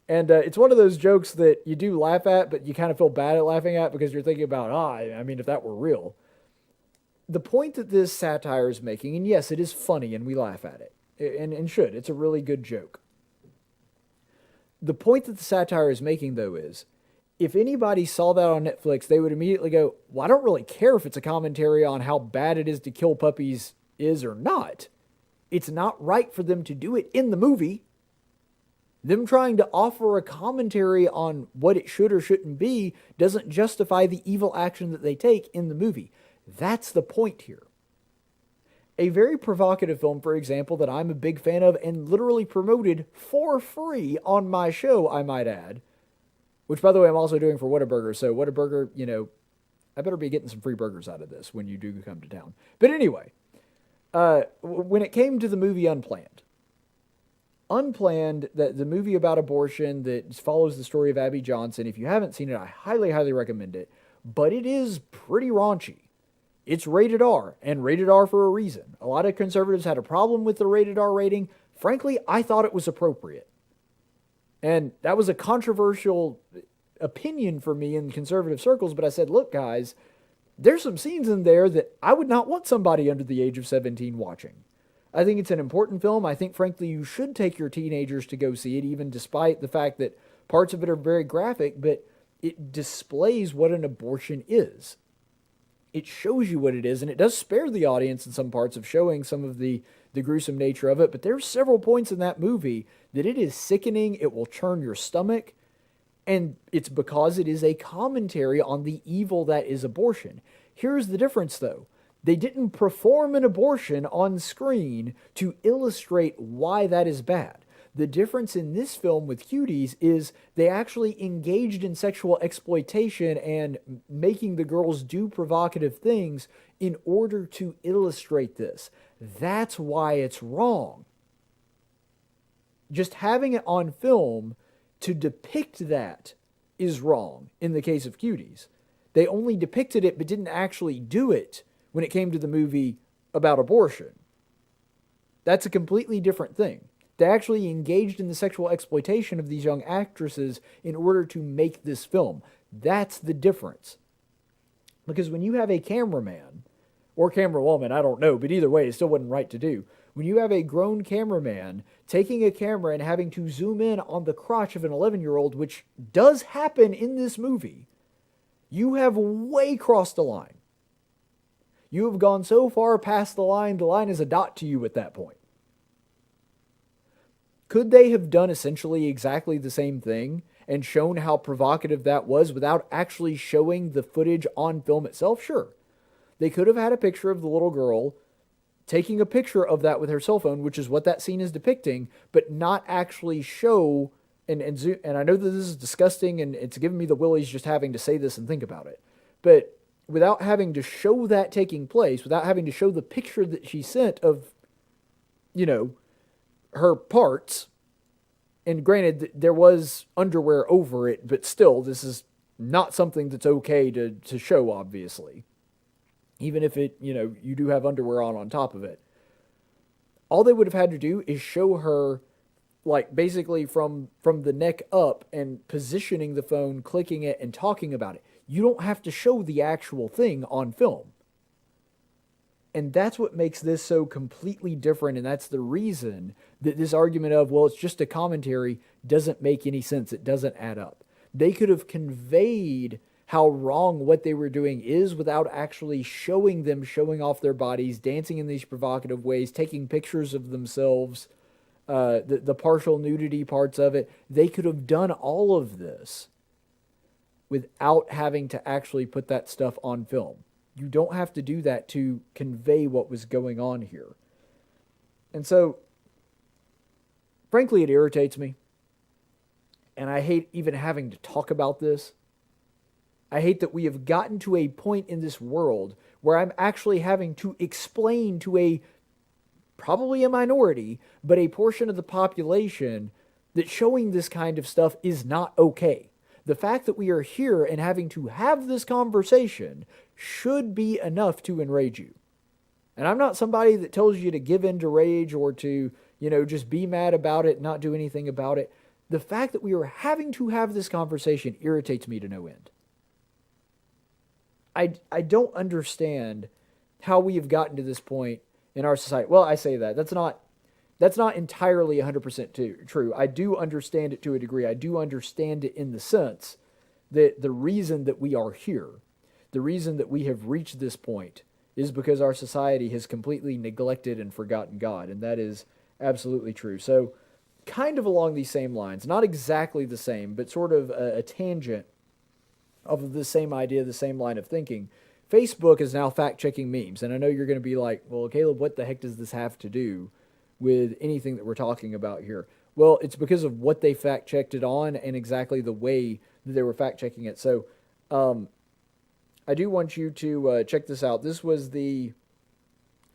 And it's one of those jokes that you do laugh at, but you kind of feel bad at laughing at because you're thinking about, I mean, if that were real. The point that this satire is making, and yes, it is funny and we laugh at it, and should. It's a really good joke. The point that the satire is making, though, is if anybody saw that on Netflix, they would immediately go, well, I don't really care if it's a commentary on how bad it is to kill puppies is or not. It's not right for them to do it in the movie. Them trying to offer a commentary on what it should or shouldn't be doesn't justify the evil action that they take in the movie. That's the point here. A very provocative film, for example, that I'm a big fan of and literally promoted for free on my show, I might add, which, by the way, I'm also doing for Whataburger. So Whataburger, I better be getting some free burgers out of this when you do come to town. But anyway, when it came to the movie Unplanned, that the movie about abortion that follows the story of Abby Johnson, if you haven't seen it, I highly, highly recommend it. But it is pretty raunchy. It's rated R, and rated R for a reason. A lot of conservatives had a problem with the rated R rating. Frankly, I thought it was appropriate. And that was a controversial opinion for me in conservative circles, but I said, look, guys, there's some scenes in there that I would not want somebody under the age of 17 watching. I think it's an important film. I think, frankly, you should take your teenagers to go see it, even despite the fact that parts of it are very graphic, but it displays what an abortion is. It shows you what it is, and it does spare the audience in some parts of showing some of the gruesome nature of it, but there's several points in that movie that it is sickening, it will churn your stomach, and it's because it is a commentary on the evil that is abortion. Here's the difference, though. They didn't perform an abortion on screen to illustrate why that is bad. The difference in this film with Cuties is they actually engaged in sexual exploitation and making the girls do provocative things in order to illustrate this. That's why it's wrong. Just having it on film to depict that is wrong in the case of Cuties. They only depicted it but didn't actually do it when it came to the movie about abortion. That's a completely different thing. They actually engaged in the sexual exploitation of these young actresses in order to make this film. That's the difference. Because when you have a cameraman, or camerawoman, I don't know, but either way, it still wasn't right to do. When you have a grown cameraman taking a camera and having to zoom in on the crotch of an 11-year-old, which does happen in this movie, you have way crossed the line. You have gone so far past the line is a dot to you at that point. Could they have done essentially exactly the same thing and shown how provocative that was without actually showing the footage on film itself? Sure. They could have had a picture of the little girl taking a picture of that with her cell phone, which is what that scene is depicting, but not actually show, and I know that this is disgusting and it's giving me the willies just having to say this and think about it, but without having to show that taking place, without having to show the picture that she sent of, her parts, and granted, there was underwear over it, but still, this is not something that's okay to show, obviously. Even if it, you do have underwear on top of it. All they would have had to do is show her, like, basically from the neck up and positioning the phone, clicking it, and talking about it. You don't have to show the actual thing on film. And that's what makes this so completely different, and that's the reason that this argument of, well, it's just a commentary doesn't make any sense. It doesn't add up. They could have conveyed how wrong what they were doing is without actually showing them showing off their bodies, dancing in these provocative ways, taking pictures of themselves, the partial nudity parts of it. They could have done all of this without having to actually put that stuff on film. You don't have to do that to convey what was going on here. And so, frankly, it irritates me. And I hate even having to talk about this. I hate that we have gotten to a point in this world where I'm actually having to explain to probably a minority, but a portion of the population, that showing this kind of stuff is not okay. The fact that we are here and having to have this conversation should be enough to enrage you. And I'm not somebody that tells you to give in to rage or to, just be mad about it, not do anything about it. The fact that we are having to have this conversation irritates me to no end. I don't understand how we have gotten to this point in our society. Well, I say that. That's not entirely 100% true. I do understand it to a degree. I do understand it in the sense that the reason that we are here, the reason that we have reached this point, is because our society has completely neglected and forgotten God, and that is absolutely true. So, kind of along these same lines, not exactly the same, but sort of a tangent of the same idea, the same line of thinking. Facebook is now fact-checking memes, and I know you're going to be like, well, Caleb, what the heck does this have to do with anything that we're talking about here? Well, it's because of what they fact-checked it on and exactly the way that they were fact-checking it. So, I do want you to check this out. This was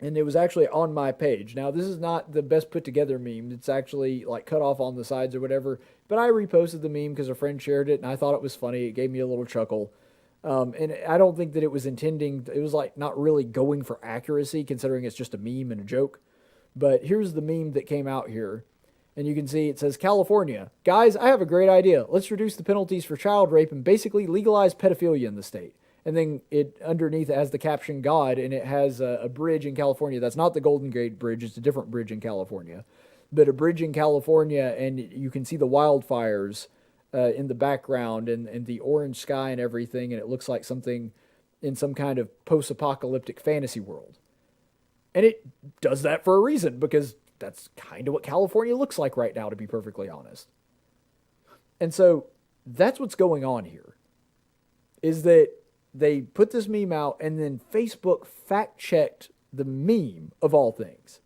and it was actually on my page. Now, this is not the best put-together meme. It's actually, like, cut off on the sides or whatever, but I reposted the meme because a friend shared it, and I thought it was funny. It gave me a little chuckle. And I don't think that it was intending, it was, like, not really going for accuracy, considering it's just a meme and a joke. But here's the meme that came out here. And you can see it says, California. Guys, I have a great idea. Let's reduce the penalties for child rape and basically legalize pedophilia in the state. and then it underneath it has the caption God, and it has a bridge in California. That's not the Golden Gate Bridge. It's a different bridge in California. But a bridge in California, and you can see the wildfires in the background and the orange sky and everything, and it looks like something in some kind of post-apocalyptic fantasy world. And it does that for a reason, because that's kind of what California looks like right now, to be perfectly honest. And so that's what's going on here, is that they put this meme out, and then Facebook fact-checked the meme, of all things.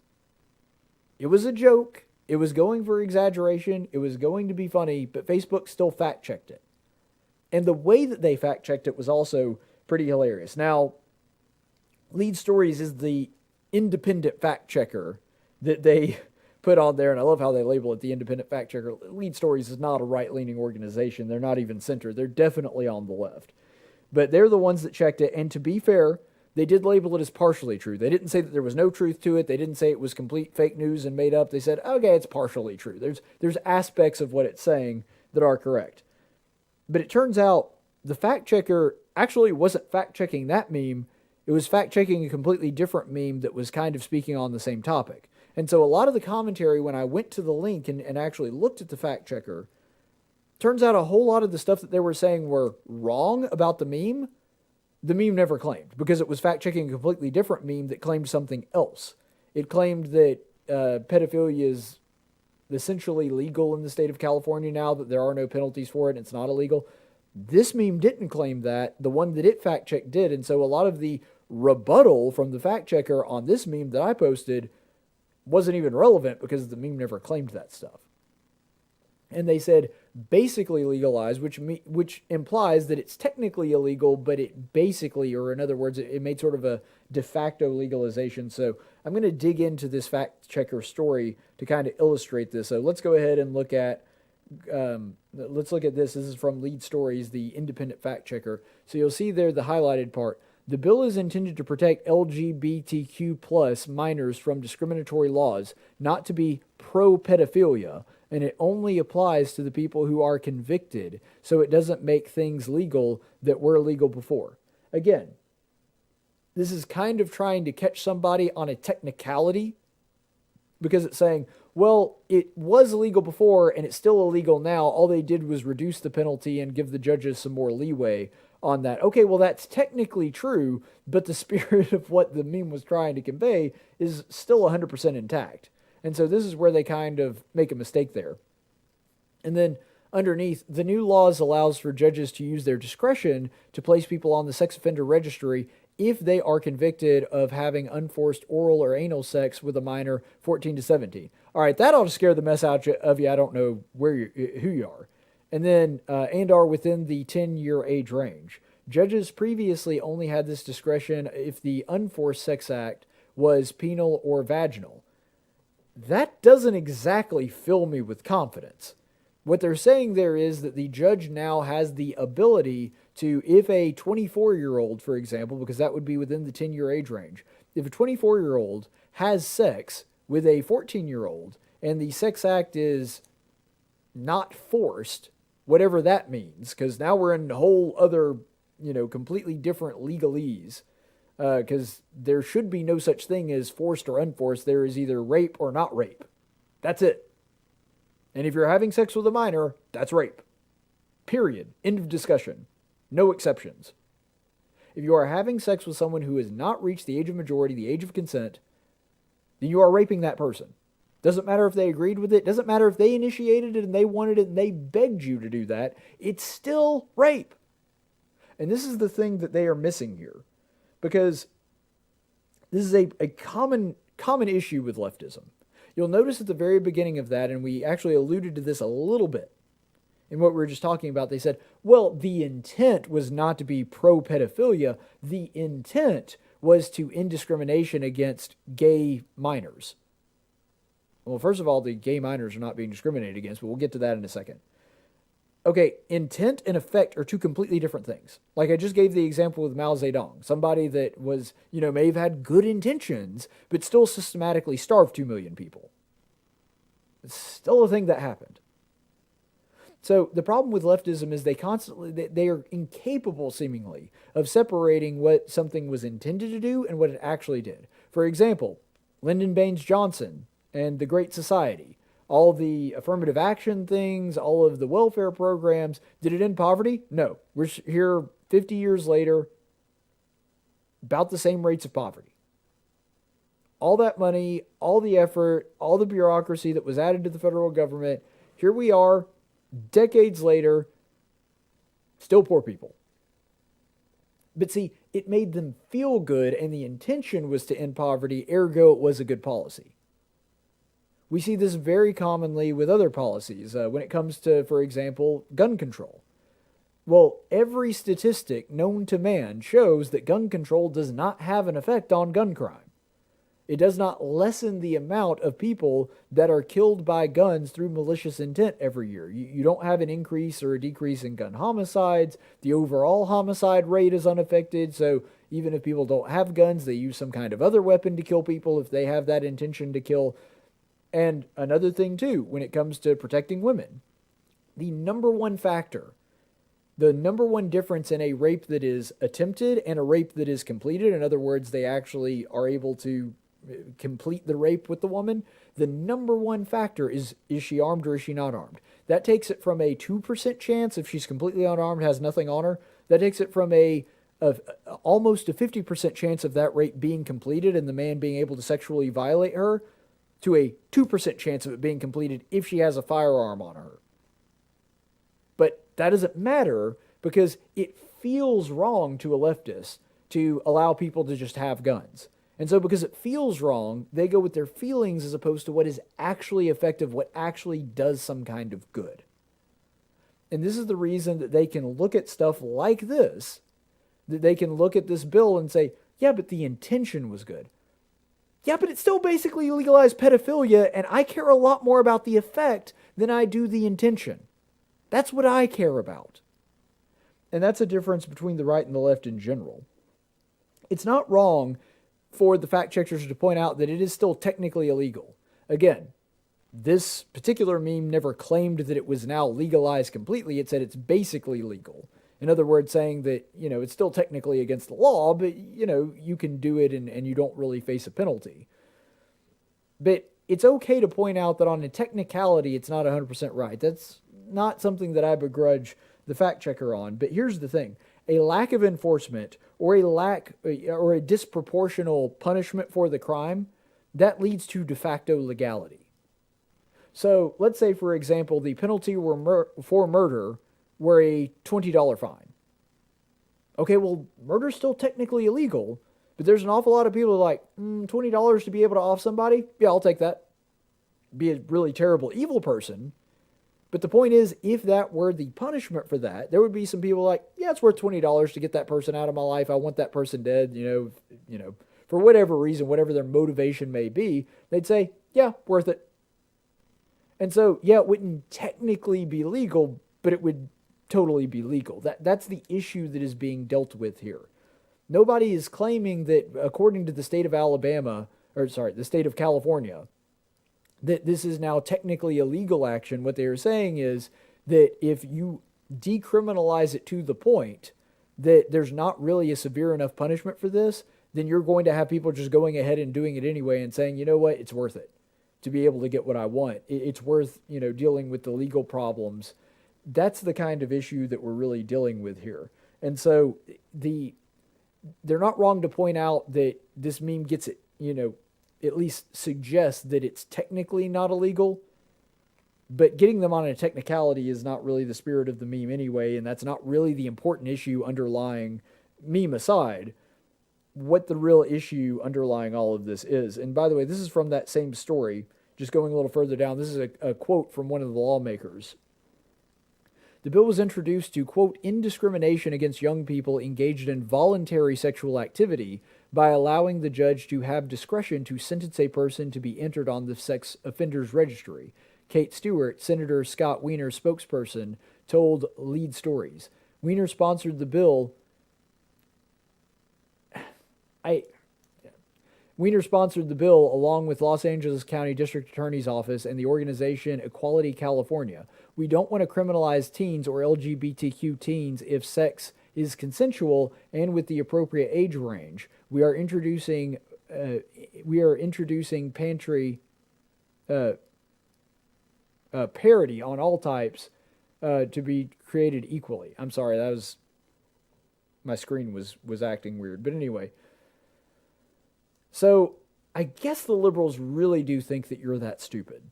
It was a joke. It was going for exaggeration. It was going to be funny, but Facebook still fact-checked it. And the way that they fact-checked it was also pretty hilarious. Now, Lead Stories is the independent fact-checker that they put on there, and I love how they label it the independent fact-checker. Lead Stories is not a right-leaning organization. They're not even center. They're definitely on the left. But they're the ones that checked it, and to be fair, they did label it as partially true. They didn't say that there was no truth to it. They didn't say it was complete fake news and made up. They said, okay, it's partially true. There's aspects of what it's saying that are correct. But it turns out the fact-checker actually wasn't fact-checking that meme. It was fact-checking a completely different meme that was kind of speaking on the same topic. And so a lot of the commentary, when I went to the link and actually looked at the fact-checker, turns out a whole lot of the stuff that they were saying were wrong about the meme never claimed, because it was fact-checking a completely different meme that claimed something else. It claimed that pedophilia is essentially legal in the state of California now, that there are no penalties for it, and it's not illegal. This meme didn't claim that. The one that it fact-checked did, and so a lot of the rebuttal from the fact-checker on this meme that I posted wasn't even relevant, because the meme never claimed that stuff. And they said basically legalized, which implies that it's technically illegal, but it basically, or in other words, it made sort of a de facto legalization. So I'm going to dig into this fact checker story to kind of illustrate this. So let's go ahead and look at this. This is from Lead Stories, the independent fact checker. So you'll see there the highlighted part. The bill is intended to protect LGBTQ plus minors from discriminatory laws, not to be pro-pedophilia, and it only applies to the people who are convicted, so it doesn't make things legal that were legal before. Again, this is kind of trying to catch somebody on a technicality, because it's saying, well, it was illegal before and it's still illegal now. All they did was reduce the penalty and give the judges some more leeway on that. Okay, well, that's technically true, but the spirit of what the meme was trying to convey is still 100% intact. And so this is where they kind of make a mistake there. And then underneath, the new laws allows for judges to use their discretion to place people on the sex offender registry if they are convicted of having unforced oral or anal sex with a minor 14 to 17. All right, that ought to scare the mess out of you. I don't know who you are. And then, and are within the 10-year age range. Judges previously only had this discretion if the unforced sex act was penal or vaginal. That doesn't exactly fill me with confidence. What they're saying there is that the judge now has the ability to, if a 24-year-old, for example, because that would be within the 10-year age range, if a 24-year-old has sex with a 14-year-old and the sex act is not forced, whatever that means, because now we're in a whole other, completely different legalese, because there should be no such thing as forced or unforced. There is either rape or not rape. That's it. And if you're having sex with a minor, that's rape. Period. End of discussion. No exceptions. If you are having sex with someone who has not reached the age of majority, the age of consent, then you are raping that person. Doesn't matter if they agreed with it. Doesn't matter if they initiated it and they wanted it and they begged you to do that. It's still rape. And this is the thing that they are missing here. Because this is a common issue with leftism. You'll notice at the very beginning of that, and we actually alluded to this a little bit in what we were just talking about, they said, well, the intent was not to be pro-pedophilia. The intent was to end discrimination against gay minors. Well, first of all, the gay minors are not being discriminated against, but we'll get to that in a second. Okay, intent and effect are two completely different things. Like I just gave the example with Mao Zedong, somebody that was, may have had good intentions, but still systematically starved 2 million people. It's still a thing that happened. So the problem with leftism is they are incapable, seemingly, of separating what something was intended to do and what it actually did. For example, Lyndon Baines Johnson and the Great Society, all the affirmative action things, all of the welfare programs, did it end poverty? No. We're here 50 years later, about the same rates of poverty. All that money, all the effort, all the bureaucracy that was added to the federal government, here we are, decades later, still poor people. But see, it made them feel good, and the intention was to end poverty, ergo it was a good policy. We see this very commonly with other policies when it comes to, for example, gun control. Well, every statistic known to man shows that gun control does not have an effect on gun crime. It does not lessen the amount of people that are killed by guns through malicious intent every year. You don't have an increase or a decrease in gun homicides. The overall homicide rate is unaffected. So even if people don't have guns, they use some kind of other weapon to kill people if they have that intention to kill. And another thing, too, when it comes to protecting women, the number one factor, the number one difference in a rape that is attempted and a rape that is completed, in other words, they actually are able to complete the rape with the woman, the number one factor is she armed or is she not armed? That takes it from a 2% chance if she's completely unarmed, has nothing on her. That takes it from almost a 50% chance of that rape being completed and the man being able to sexually violate her to a 2% chance of it being completed if she has a firearm on her. But that doesn't matter because it feels wrong to a leftist to allow people to just have guns. And so because it feels wrong, they go with their feelings as opposed to what is actually effective, what actually does some kind of good. And this is the reason that they can look at stuff like this, that they can look at this bill and say, yeah, but the intention was good. Yeah, but it still basically legalized pedophilia, and I care a lot more about the effect than I do the intention. That's what I care about. And that's a difference between the right and the left in general. It's not wrong for the fact checkers to point out that it is still technically illegal. Again, this particular meme never claimed that it was now legalized completely. It said it's basically legal. In other words, saying that, it's still technically against the law, but, you can do it and you don't really face a penalty. But it's okay to point out that on a technicality, it's not 100% right. That's not something that I begrudge the fact checker on. But here's the thing. A lack of enforcement or a disproportional punishment for the crime, that leads to de facto legality. So let's say, for example, the penalty for murder were a $20 fine. Okay, well, murder's still technically illegal, but there's an awful lot of people like, $20 to be able to off somebody? Yeah, I'll take that. Be a really terrible, evil person. But the point is, if that were the punishment for that, there would be some people like, yeah, it's worth $20 to get that person out of my life. I want that person dead, for whatever reason, whatever their motivation may be, they'd say, yeah, worth it. And so, yeah, it wouldn't technically be legal, but it would totally be legal. That's the issue that is being dealt with here. Nobody is claiming that, according to the state of the state of California, that this is now technically a legal action. What they are saying is that if you decriminalize it to the point that there's not really a severe enough punishment for this, then you're going to have people just going ahead and doing it anyway and saying, you know what, it's worth it to be able to get what I want. It's worth, dealing with the legal problems. That's the kind of issue that we're really dealing with here. And so they're not wrong to point out that this meme gets it, at least suggests that it's technically not illegal, but getting them on a technicality is not really the spirit of the meme anyway, and that's not really the important issue underlying, meme aside, what the real issue underlying all of this is. And by the way, this is from that same story, just going a little further down. This is a quote from one of the lawmakers. The bill was introduced to, quote, indiscrimination against young people engaged in voluntary sexual activity by allowing the judge to have discretion to sentence a person to be entered on the sex offenders registry. Kate Stewart, Senator Scott Wiener's spokesperson, told Lead Stories. Wiener sponsored the bill. Wiener sponsored the bill along with Los Angeles County District Attorney's Office and the organization Equality California. we don't want to criminalize teens or LGBTQ teens if sex is consensual and with the appropriate age range. We are introducing pantry parity on all types to be created equally. I'm sorry, that was my screen was acting weird. But anyway, so I guess the liberals really do think that you're that stupid.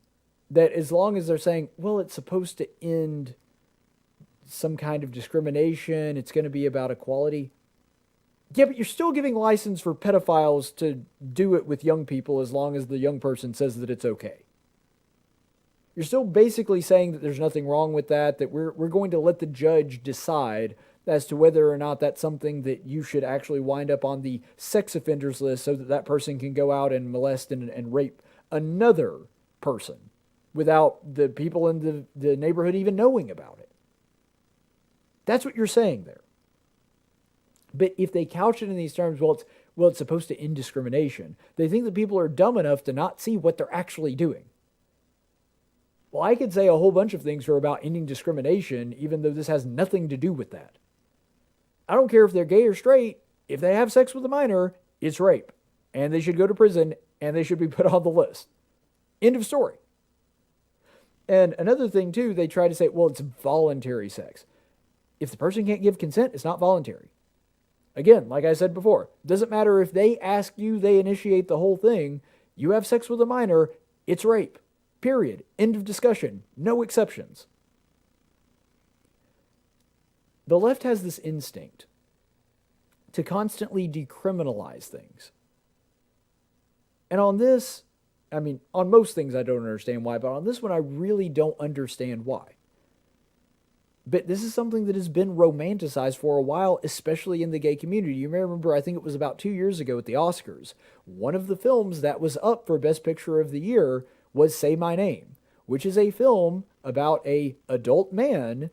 That as long as they're saying, well, it's supposed to end some kind of discrimination, it's going to be about equality. Yeah, but you're still giving license for pedophiles to do it with young people as long as the young person says that it's okay. You're still basically saying that there's nothing wrong with that we're going to let the judge decide as to whether or not that's something that you should actually wind up on the sex offenders list so that that person can go out and molest and rape another person without the people in the neighborhood even knowing about it. That's what you're saying there. But if they couch it in these terms, well, it's supposed to end discrimination. They think that people are dumb enough to not see what they're actually doing. Well, I could say a whole bunch of things are about ending discrimination, even though this has nothing to do with that. I don't care if they're gay or straight. If they have sex with a minor, it's rape. And they should go to prison, and they should be put on the list. End of story. And another thing, too, they try to say, well, it's voluntary sex. If the person can't give consent, it's not voluntary. Again, like I said before, doesn't matter if they ask you, they initiate the whole thing. You have sex with a minor, it's rape. Period. End of discussion. No exceptions. The left has this instinct to constantly decriminalize things. And on this, on most things I don't understand why, but on this one I really don't understand why. But this is something that has been romanticized for a while, especially in the gay community. You may remember, I think it was about 2 years ago at the Oscars, one of the films that was up for Best Picture of the Year was Say My Name, which is a film about a adult man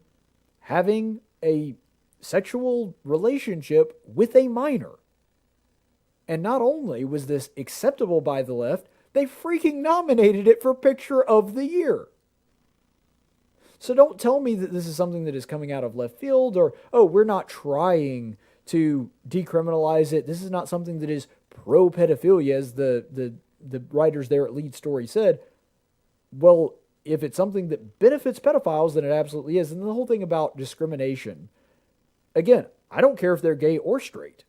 having a sexual relationship with a minor. And not only was this acceptable by the left, they freaking nominated it for Picture of the Year. So don't tell me that this is something that is coming out of left field or, oh, we're not trying to decriminalize it. This is not something that is pro-pedophilia, as the writers there at Lead Story said. Well, if it's something that benefits pedophiles, then it absolutely is. And the whole thing about discrimination, again, I don't care if they're gay or straight.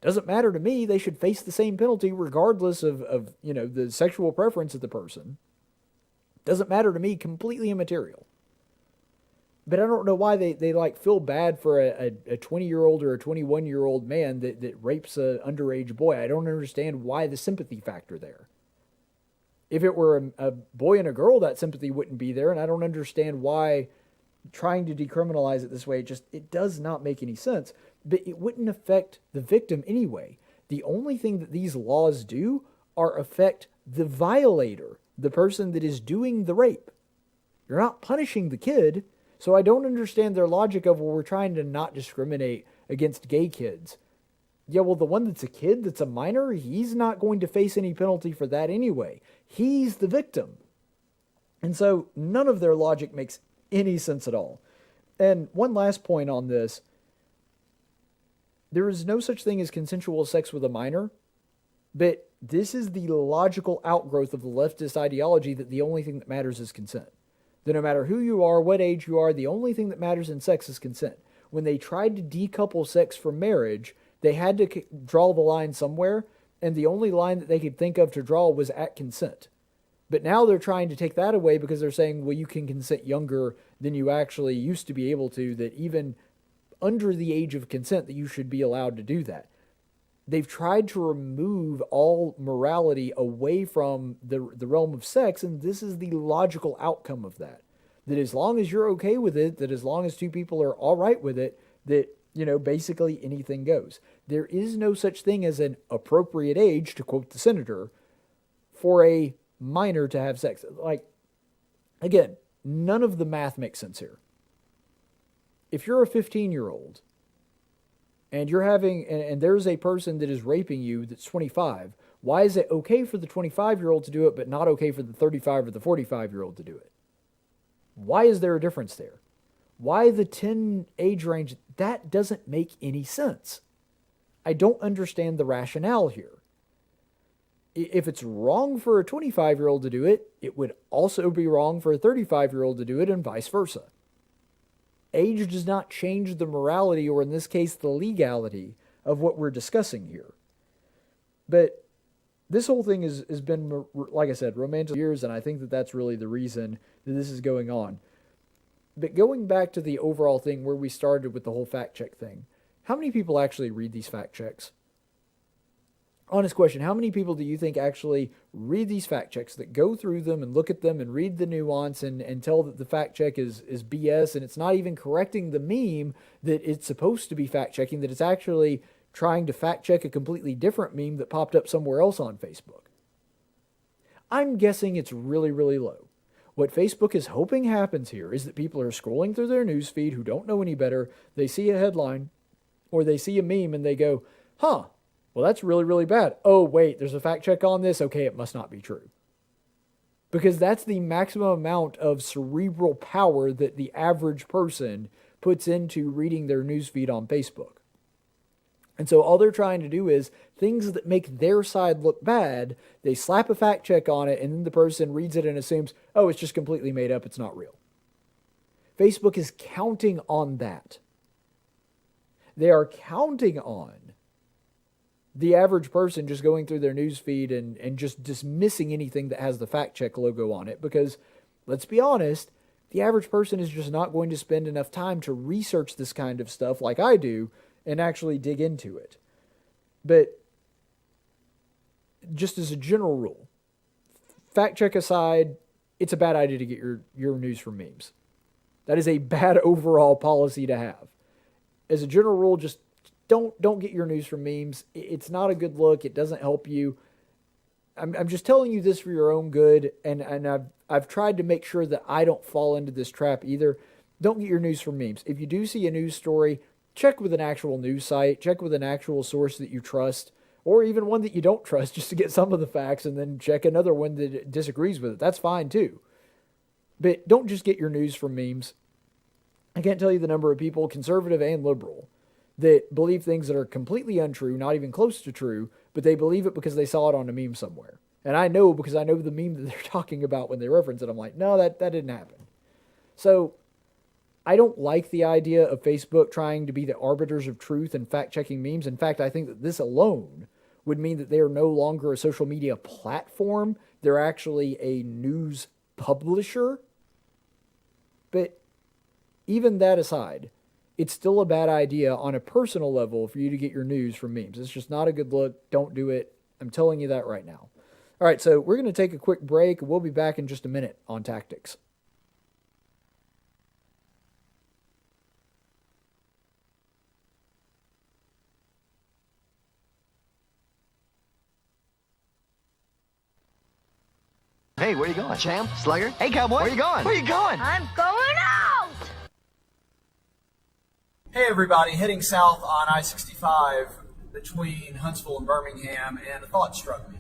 Doesn't matter to me. They should face the same penalty regardless of the sexual preference of the person. Doesn't matter to me. Completely immaterial. But I don't know why they feel bad for a 20-year-old or a 21-year-old man that rapes an underage boy. I don't understand why the sympathy factor there. If it were a boy and a girl, that sympathy wouldn't be there, and I don't understand why trying to decriminalize it this way, it does not make any sense. But it wouldn't affect the victim anyway. The only thing that these laws do are affect the violator, the person that is doing the rape. You're not punishing the kid. So I don't understand their logic of, well, we're trying to not discriminate against gay kids. Yeah, well, the one that's a kid, that's a minor, he's not going to face any penalty for that anyway. He's the victim. And so none of their logic makes any sense at all. And one last point on this. There is no such thing as consensual sex with a minor, but this is the logical outgrowth of the leftist ideology that the only thing that matters is consent. That no matter who you are, what age you are, the only thing that matters in sex is consent. When they tried to decouple sex from marriage, they had to draw the line somewhere, and the only line that they could think of to draw was at consent. But now they're trying to take that away because they're saying, well, you can consent younger than you actually used to be able to, that even under the age of consent that you should be allowed to do that. They've tried to remove all morality away from the realm of sex, and this is the logical outcome of that. That as long as you're okay with it, that as long as two people are all right with it, that, basically anything goes. There is no such thing as an appropriate age, to quote the senator, for a minor to have sex. Again, none of the math makes sense here. If you're a 15-year-old, and you're having, and there's a person that is raping you that's 25, why is it okay for the 25-year-old to do it, but not okay for the 35 or the 45-year-old to do it? Why is there a difference there? Why the 10 age range? That doesn't make any sense. I don't understand the rationale here. If it's wrong for a 25-year-old to do it, it would also be wrong for a 35-year-old to do it, and vice versa. Age does not change the morality, or in this case, the legality of what we're discussing here. But this whole thing has been, like I said, romantic for years, and I think that that's really the reason that this is going on. But going back to the overall thing where we started with the whole fact check thing, how many people actually read these fact checks? Honest question, how many people do you think actually read these fact checks, that go through them and look at them and read the nuance and tell that the fact check is BS and it's not even correcting the meme that it's supposed to be fact checking, that it's actually trying to fact check a completely different meme that popped up somewhere else on Facebook? I'm guessing it's really, really low. What Facebook is hoping happens here is that people are scrolling through their news feed who don't know any better. They see a headline or they see a meme and they go, huh, well, that's really, really bad. Oh, wait, there's a fact check on this. Okay, it must not be true. Because that's the maximum amount of cerebral power that the average person puts into reading their newsfeed on Facebook. And so all they're trying to do is things that make their side look bad, they slap a fact check on it, and then the person reads it and assumes, oh, it's just completely made up, it's not real. Facebook is counting on that. They are counting on the average person just going through their news feed and just dismissing anything that has the fact check logo on it, because let's be honest, the average person is just not going to spend enough time to research this kind of stuff like I do and actually dig into it. But just as a general rule, fact check aside, it's a bad idea to get your news from memes. That is a bad overall policy to have. As a general rule, just don't get your news from memes. It's not a good look. It doesn't help you. I'm just telling you this for your own good, and I've tried to make sure that I don't fall into this trap either. Don't get your news from memes. If you do see a news story, check with an actual news site, check with an actual source that you trust, or even one that you don't trust, just to get some of the facts, and then check another one that disagrees with it. That's fine too. But don't just get your news from memes. I can't tell you the number of people, conservative and liberal, that believe things that are completely untrue, not even close to true, but they believe it because they saw it on a meme somewhere. And I know, because I know the meme that they're talking about when they reference it. I'm like, no, that didn't happen. So I don't like the idea of Facebook trying to be the arbiters of truth and fact-checking memes. In fact, I think that this alone would mean that they are no longer a social media platform. They're actually a news publisher. But even that aside, it's still a bad idea on a personal level for you to get your news from memes. It's just not a good look. Don't do it. I'm telling you that right now. All right, so we're going to take a quick break. We'll be back in just a minute on Tactics. Hey, where you going? Champ? Slugger? Hey, cowboy. Where you going? Where you going? I'm going out! Hey everybody, heading south on I-65 between Huntsville and Birmingham, and a thought struck me.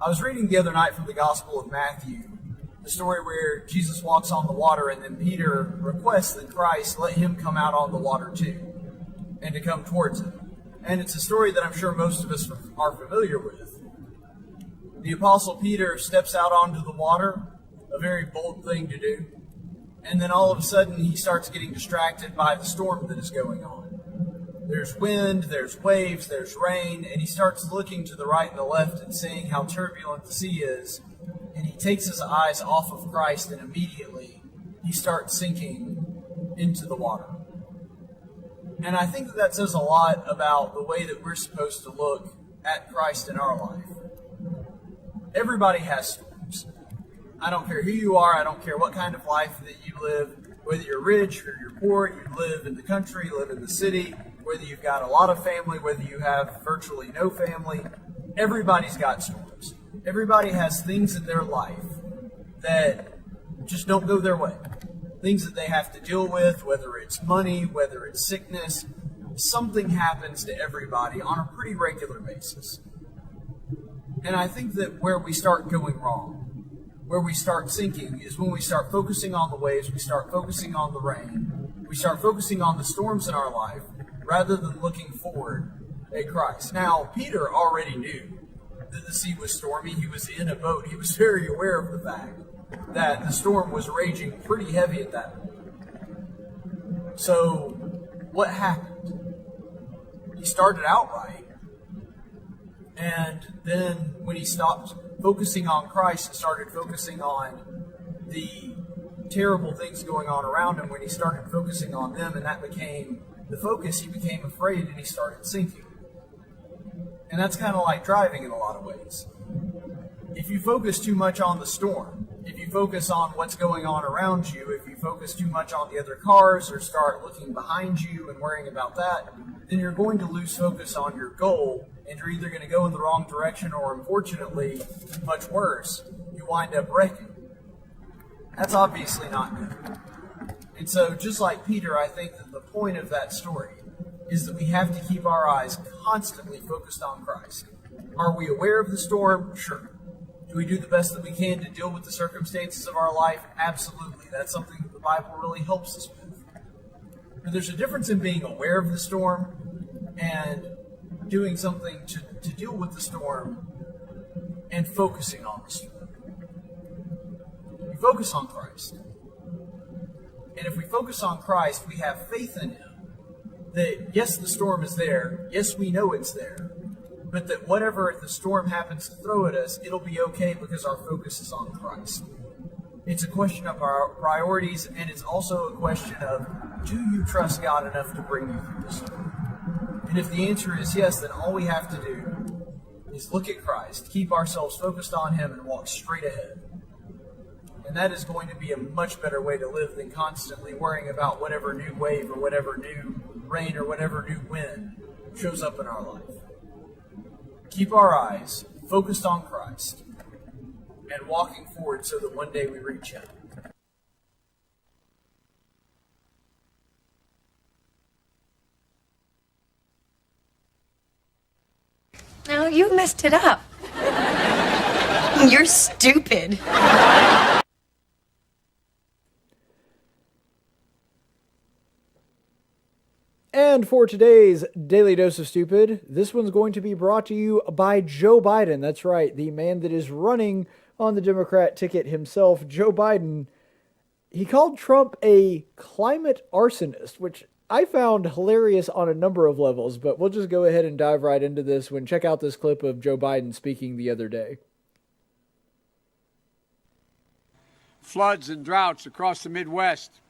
I was reading the other night from the Gospel of Matthew, the story where Jesus walks on the water and then Peter requests that Christ let him come out on the water too, and to come towards him. And it's a story that I'm sure most of us are familiar with. The Apostle Peter steps out onto the water, a very bold thing to do. And then all of a sudden, he starts getting distracted by the storm that is going on. There's wind, there's waves, there's rain, and he starts looking to the right and the left and seeing how turbulent the sea is. And he takes his eyes off of Christ, and immediately he starts sinking into the water. And I think that says a lot about the way that we're supposed to look at Christ in our life. Everybody has storms. I don't care who you are. I don't care what kind of life that you live, whether you're rich or you're poor, you live in the country, you live in the city, whether you've got a lot of family, whether you have virtually no family. Everybody's got storms. Everybody has things in their life that just don't go their way. Things that they have to deal with, whether it's money, whether it's sickness. Something happens to everybody on a pretty regular basis. And I think that where we start going wrong, where we start sinking is when we start focusing on the waves, we start focusing on the rain, we start focusing on the storms in our life, rather than looking forward at Christ. Now, Peter already knew that the sea was stormy. He was in a boat. He was very aware of the fact that the storm was raging pretty heavy at that point. So, what happened? He started out right, and then when he stopped focusing on Christ and started focusing on the terrible things going on around him, when he started focusing on them and that became the focus, he became afraid and he started sinking. And that's kind of like driving in a lot of ways. If you focus too much on the storm, if you focus on what's going on around you, if you focus too much on the other cars or start looking behind you and worrying about that, then you're going to lose focus on your goal, and you're either going to go in the wrong direction or, unfortunately, much worse, you wind up wrecking. That's obviously not good. And so, just like Peter, I think that the point of that story is that we have to keep our eyes constantly focused on Christ. Are we aware of the storm? Sure. Do we do the best that we can to deal with the circumstances of our life? Absolutely. That's something that the Bible really helps us with. But there's a difference in being aware of the storm and doing something to deal with the storm and focusing on the storm. We focus on Christ. And if we focus on Christ, we have faith in Him that, yes, the storm is there. Yes, we know it's there. But that whatever the storm happens to throw at us, it'll be okay because our focus is on Christ. It's a question of our priorities, and it's also a question of, do you trust God enough to bring you through the storm? And if the answer is yes, then all we have to do is look at Christ, keep ourselves focused on Him, and walk straight ahead. And that is going to be a much better way to live than constantly worrying about whatever new wave or whatever new rain or whatever new wind shows up in our life. Keep our eyes focused on Christ and walking forward so that one day we reach Him. No, you messed it up. You're stupid. And for today's Daily Dose of Stupid, this one's going to be brought to you by Joe Biden. That's right, the man that is running on the Democrat ticket himself, Joe Biden. He called Trump a climate arsonist, which I found hilarious on a number of levels, but we'll just go ahead and dive right into this when check out this clip of Joe Biden speaking the other day. Floods and droughts across the Midwest,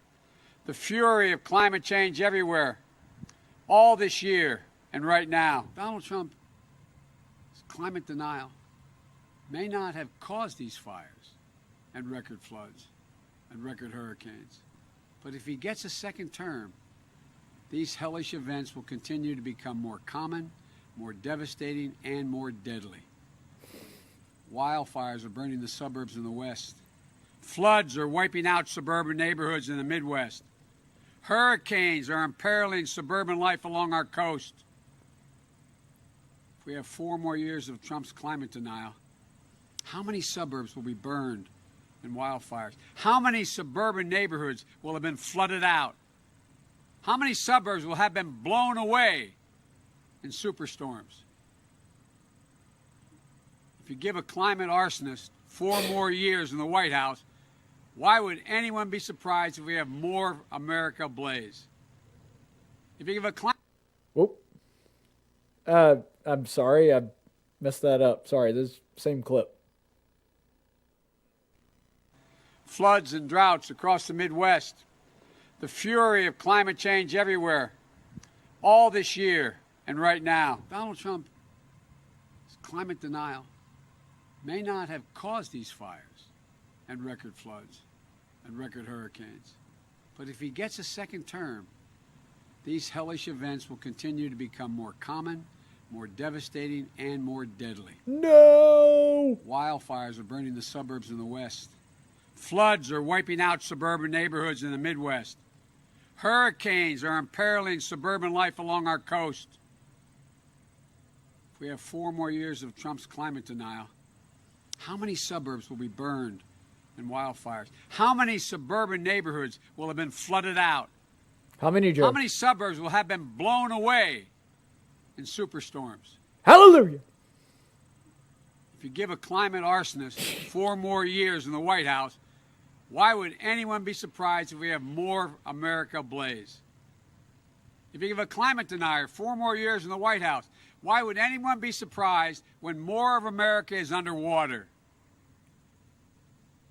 the fury of climate change everywhere, all this year and right now. Donald Trump's climate denial may not have caused these fires and record floods and record hurricanes, but if he gets a second term, these hellish events will continue to become more common, more devastating, and more deadly. Wildfires are burning the suburbs in the West. Floods are wiping out suburban neighborhoods in the Midwest. Hurricanes are imperiling suburban life along our coast. If we have 4 more years of Trump's climate denial, how many suburbs will be burned in wildfires? How many suburban neighborhoods will have been flooded out? How many suburbs will have been blown away in superstorms? If you give a climate arsonist 4 more years in the White House, why would anyone be surprised if we have more America ablaze? If you give a climate... Whoop. I'm sorry, I messed that up. Sorry, this same clip. Floods and droughts across the Midwest, the fury of climate change everywhere, all this year and right now. Donald Trump's climate denial may not have caused these fires and record floods and record hurricanes, but if he gets a second term, these hellish events will continue to become more common, more devastating, and more deadly. No! Wildfires are burning the suburbs in the West. Floods are wiping out suburban neighborhoods in the Midwest. Hurricanes are imperiling suburban life along our coast. If we have 4 more years of Trump's climate denial, how many suburbs will be burned and wildfires? How many suburban neighborhoods will have been flooded out? How many, Joe? How many suburbs will have been blown away in superstorms? Hallelujah. If you give a climate arsonist 4 more years in the White House, why would anyone be surprised if we have more America ablaze? If you give a climate denier 4 more years in the White House, why would anyone be surprised when more of America is underwater?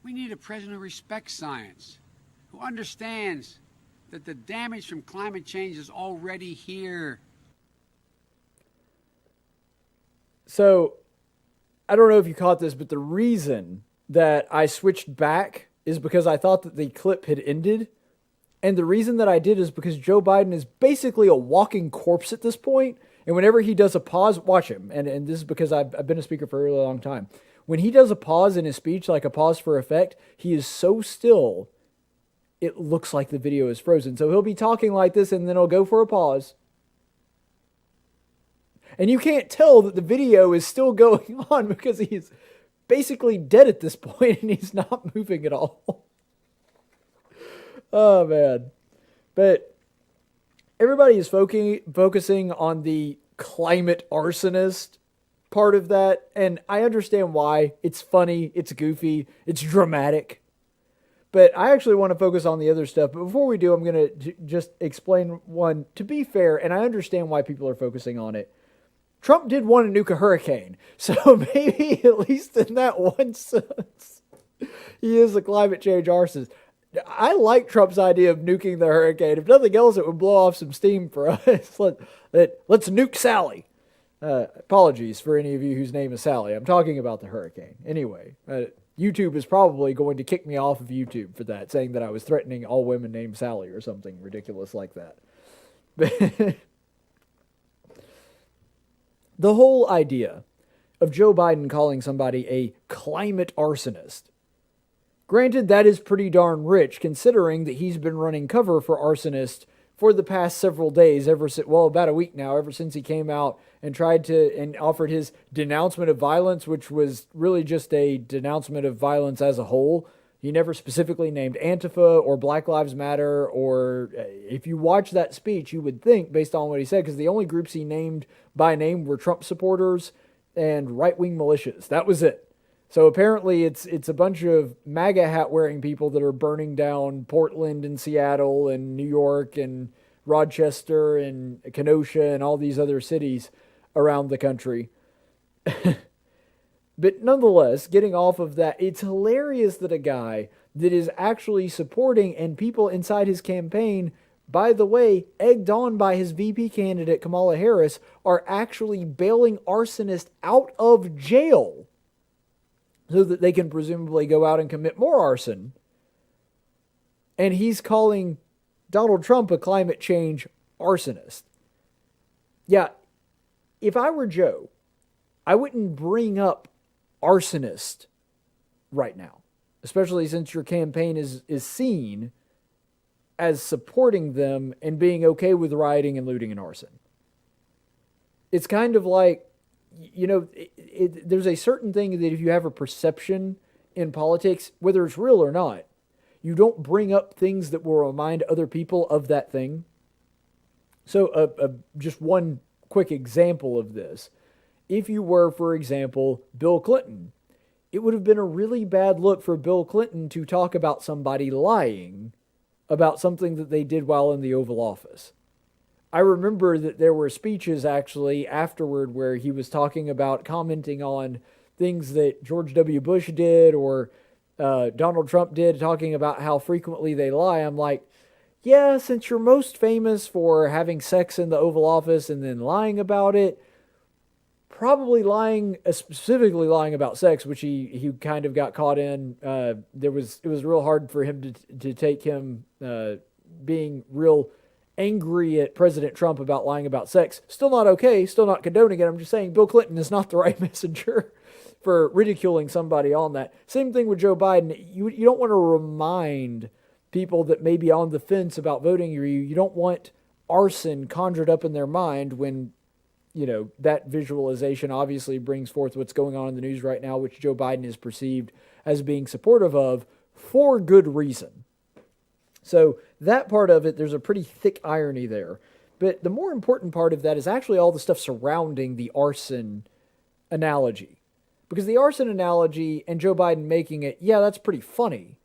We need a president who respects science, who understands that the damage from climate change is already here. So, I don't know if you caught this, but the reason that I switched back is because I thought that the clip had ended. And the reason that I did is because Joe Biden is basically a walking corpse at this point. And whenever he does a pause, watch him. And this is because I've been a speaker for a really long time. When he does a pause in his speech, like a pause for effect, he is so still, it looks like the video is frozen. So he'll be talking like this and then he'll go for a pause. And you can't tell that the video is still going on because he's basically dead at this point and he's not moving at all. Oh, man. But everybody is focusing on the climate arsonist part of that. And I understand why. It's funny. It's goofy. It's dramatic. But I actually want to focus on the other stuff. But before we do, I'm going to just explain one. To be fair, and I understand why people are focusing on it, Trump did want to nuke a hurricane. So maybe, at least in that one sense, he is a climate change arsonist. I like Trump's idea of nuking the hurricane. If nothing else, it would blow off some steam for us. Let's nuke Sally. Apologies for any of you whose name is Sally. I'm talking about the hurricane. Anyway, YouTube is probably going to kick me off of YouTube for that, saying that I was threatening all women named Sally or something ridiculous like that. But the whole idea of Joe Biden calling somebody a climate arsonist, granted, that is pretty darn rich, considering that he's been running cover for arsonist for the past several days, about a week now, ever since he came out and offered his denouncement of violence, which was really just a denouncement of violence as a whole. He never specifically named Antifa or Black Lives Matter, or if you watch that speech, you would think, based on what he said, because the only groups he named by name were Trump supporters and right-wing militias. That was it. So apparently it's a bunch of MAGA hat-wearing people that are burning down Portland and Seattle and New York and Rochester and Kenosha and all these other cities around the country. But nonetheless, getting off of that, it's hilarious that a guy that is actually supporting, and people inside his campaign, by the way, egged on by his VP candidate Kamala Harris, are actually bailing arsonists out of jail so that they can presumably go out and commit more arson. And he's calling Donald Trump a climate change arsonist. Yeah, if I were Joe, I wouldn't bring up arsonist right now, especially since your campaign is seen as supporting them and being okay with rioting and looting and arson. It's kind of like, there's a certain thing that if you have a perception in politics, whether it's real or not, you don't bring up things that will remind other people of that thing. So just one quick example of this. If you were, for example, Bill Clinton, it would have been a really bad look for Bill Clinton to talk about somebody lying about something that they did while in the Oval Office. I remember that there were speeches actually afterward where he was talking about commenting on things that George W. Bush did or Donald Trump did, talking about how frequently they lie. I'm like, yeah, since you're most famous for having sex in the Oval Office and then lying about it, probably lying, specifically lying about sex, which he kind of got caught in. It was real hard for him to take him being real angry at President Trump about lying about sex. Still not okay, still not condoning it. I'm just saying Bill Clinton is not the right messenger for ridiculing somebody on that. Same thing with Joe Biden. You don't want to remind people that may be on the fence about voting you. You don't want arson conjured up in their mind when that visualization obviously brings forth what's going on in the news right now, which Joe Biden is perceived as being supportive of for good reason. So that part of it, there's a pretty thick irony there. But the more important part of that is actually all the stuff surrounding the arson analogy. Because the arson analogy and Joe Biden making it, yeah, that's pretty funny.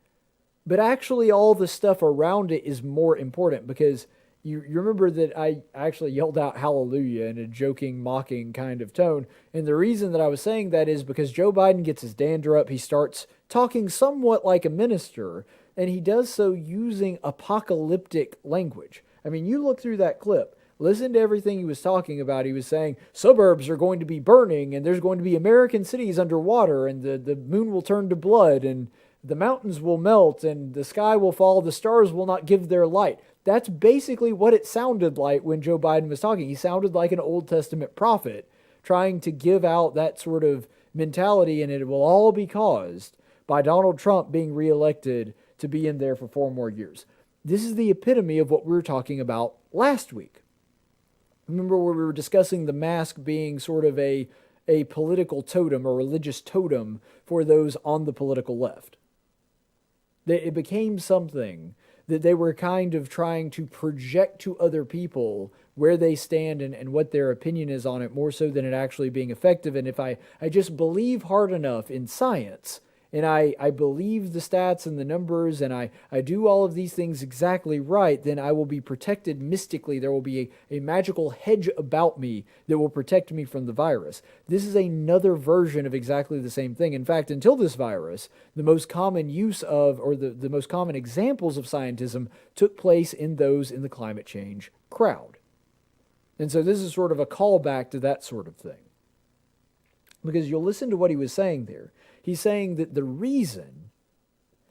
But actually all the stuff around it is more important, because you remember that I actually yelled out hallelujah in a joking, mocking kind of tone. And the reason that I was saying that is because Joe Biden gets his dander up. He starts talking somewhat like a minister, and he does so using apocalyptic language. I mean, you look through that clip, listen to everything he was talking about. He was saying suburbs are going to be burning, and there's going to be American cities underwater, and the moon will turn to blood, and the mountains will melt, and the sky will fall, the stars will not give their light. That's basically what it sounded like when Joe Biden was talking. He sounded like an Old Testament prophet trying to give out that sort of mentality, and it will all be caused by Donald Trump being reelected to be in there for 4 more years. This is the epitome of what we were talking about last week. Remember where we were discussing the mask being sort of a political totem, a religious totem for those on the political left. It became something that they were kind of trying to project to other people where they stand and what their opinion is on it, more so than it actually being effective. And if I just believe hard enough in science, and I believe the stats and the numbers, and I do all of these things exactly right, then I will be protected mystically. There will be a magical hedge about me that will protect me from the virus. This is another version of exactly the same thing. In fact, until this virus, the most common use of, or the most common examples of scientism took place in those in the climate change crowd. And so this is sort of a callback to that sort of thing. Because you'll listen to what he was saying there. He's saying that the reason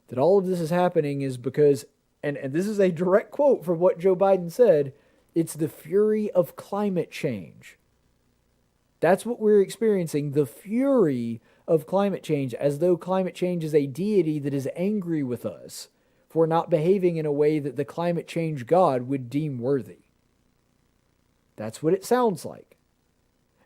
that all of this is happening is because, and this is a direct quote from what Joe Biden said, it's the fury of climate change. That's what we're experiencing, the fury of climate change, as though climate change is a deity that is angry with us for not behaving in a way that the climate change God would deem worthy. That's what it sounds like.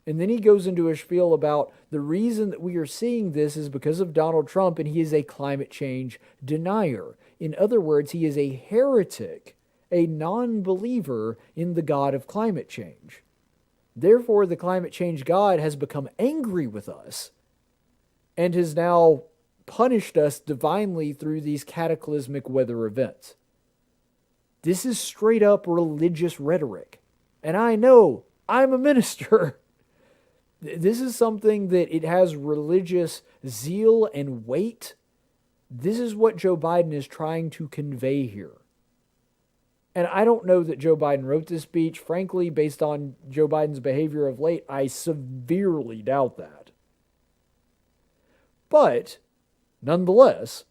And then he goes into a spiel about the reason that we are seeing this is because of Donald Trump, and he is a climate change denier. In other words, he is a heretic, a non-believer in the God of climate change. Therefore, the climate change God has become angry with us and has now punished us divinely through these cataclysmic weather events. This is straight up religious rhetoric. And I know I'm a minister. This is something that it has religious zeal and weight. This is what Joe Biden is trying to convey here. And I don't know that Joe Biden wrote this speech. Frankly, based on Joe Biden's behavior of late, I severely doubt that. But, nonetheless,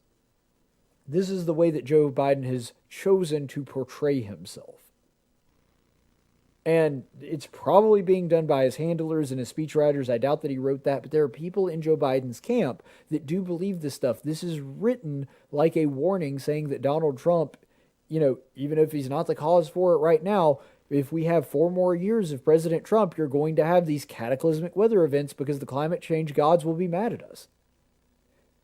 this is the way that Joe Biden has chosen to portray himself. And it's probably being done by his handlers and his speechwriters. I doubt that he wrote that, but there are people in Joe Biden's camp that do believe this stuff. This is written like a warning saying that Donald Trump, even if he's not the cause for it right now, if we have 4 more years of President Trump, you're going to have these cataclysmic weather events because the climate change gods will be mad at us.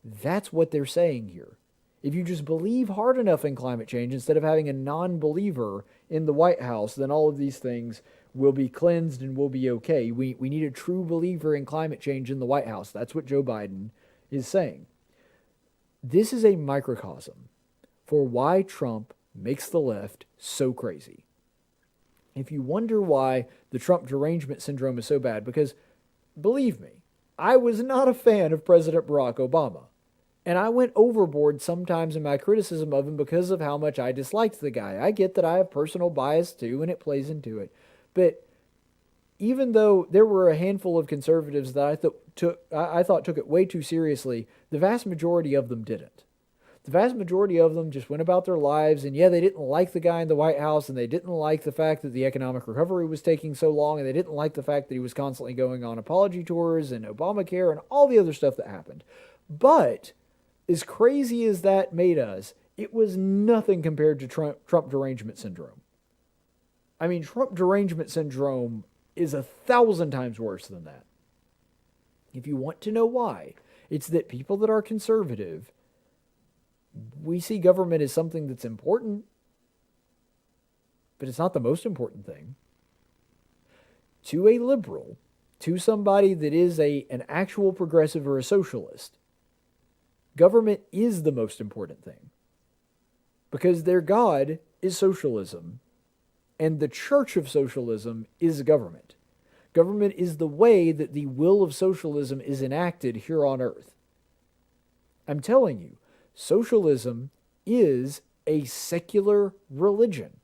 That's what they're saying here. If you just believe hard enough in climate change instead of having a non-believer in the White House, then all of these things will be cleansed and will be okay. We need a true believer in climate change in the White House. That's what Joe Biden is saying. This is a microcosm for why Trump makes the left so crazy. If you wonder why the Trump derangement syndrome is so bad, because believe me, I was not a fan of President Barack Obama. And I went overboard sometimes in my criticism of him because of how much I disliked the guy. I get that I have personal bias too, and it plays into it. But even though there were a handful of conservatives that I thought took it way too seriously, the vast majority of them didn't. The vast majority of them just went about their lives, and yeah, they didn't like the guy in the White House, and they didn't like the fact that the economic recovery was taking so long, and they didn't like the fact that he was constantly going on apology tours and Obamacare and all the other stuff that happened. But as crazy as that made us, it was nothing compared to Trump derangement syndrome. I mean, Trump derangement syndrome is 1,000 times worse than that. If you want to know why, it's that people that are conservative, we see government as something that's important, but it's not the most important thing. To a liberal, to somebody that is an actual progressive or a socialist, government is the most important thing. Because their God is socialism, and the church of socialism is government. Government is the way that the will of socialism is enacted here on earth. I'm telling you, socialism is a secular religion.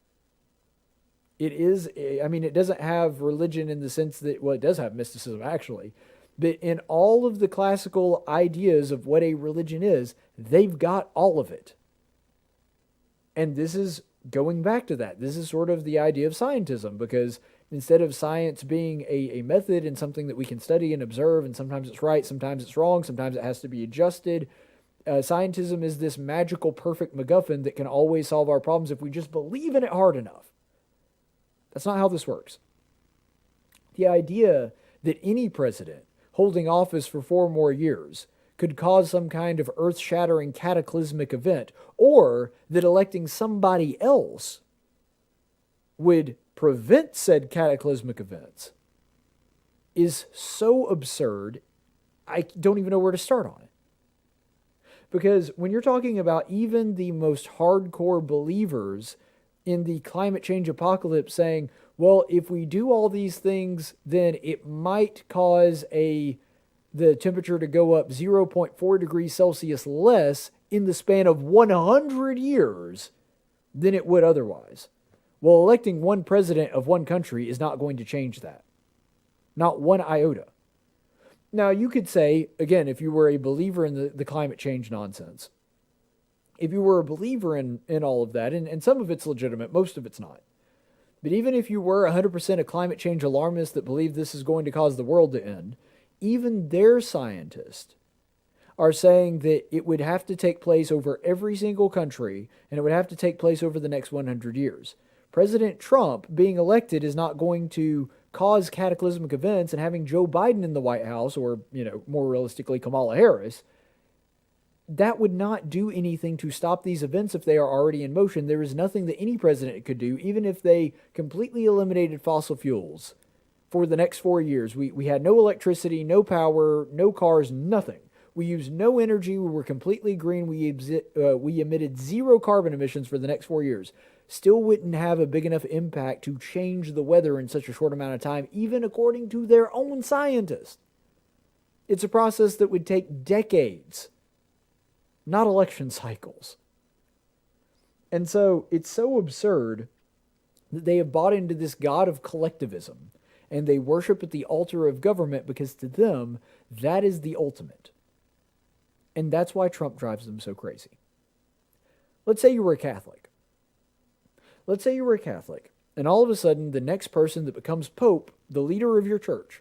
It is, I mean, it doesn't have religion in the sense that, well, it does have mysticism actually, but in all of the classical ideas of what a religion is, they've got all of it. And this is going back to that. This is sort of the idea of scientism, because instead of science being a method and something that we can study and observe, and sometimes it's right, sometimes it's wrong, sometimes it has to be adjusted, scientism is this magical, perfect MacGuffin that can always solve our problems if we just believe in it hard enough. That's not how this works. The idea that any president holding office for 4 more years could cause some kind of earth-shattering cataclysmic event, or that electing somebody else would prevent said cataclysmic events, is so absurd, I don't even know where to start on it. Because when you're talking about even the most hardcore believers in the climate change apocalypse saying, well, if we do all these things, then it might cause the temperature to go up 0.4 degrees Celsius less in the span of 100 years than it would otherwise. Well, electing one president of one country is not going to change that. Not one iota. Now, you could say, again, if you were a believer in the climate change nonsense, if you were a believer in all of that, and some of it's legitimate, most of it's not. But even if you were 100% a climate change alarmist that believed this is going to cause the world to end, even their scientists are saying that it would have to take place over every single country, and it would have to take place over the next 100 years. President Trump being elected is not going to cause cataclysmic events, and having Joe Biden in the White House, or, more realistically, Kamala Harris, that would not do anything to stop these events if they are already in motion. There is nothing that any president could do, even if they completely eliminated fossil fuels for the next 4 years. We had no electricity, no power, no cars, nothing. We used no energy. We were completely green. We emitted 0 carbon emissions for the next 4 years. Still wouldn't have a big enough impact to change the weather in such a short amount of time, even according to their own scientists. It's a process that would take decades, not election cycles. And so it's so absurd that they have bought into this god of collectivism, and they worship at the altar of government because to them, that is the ultimate. And that's why Trump drives them so crazy. Let's say you were a Catholic. Let's say you were a Catholic, and all of a sudden, the next person that becomes Pope, the leader of your church,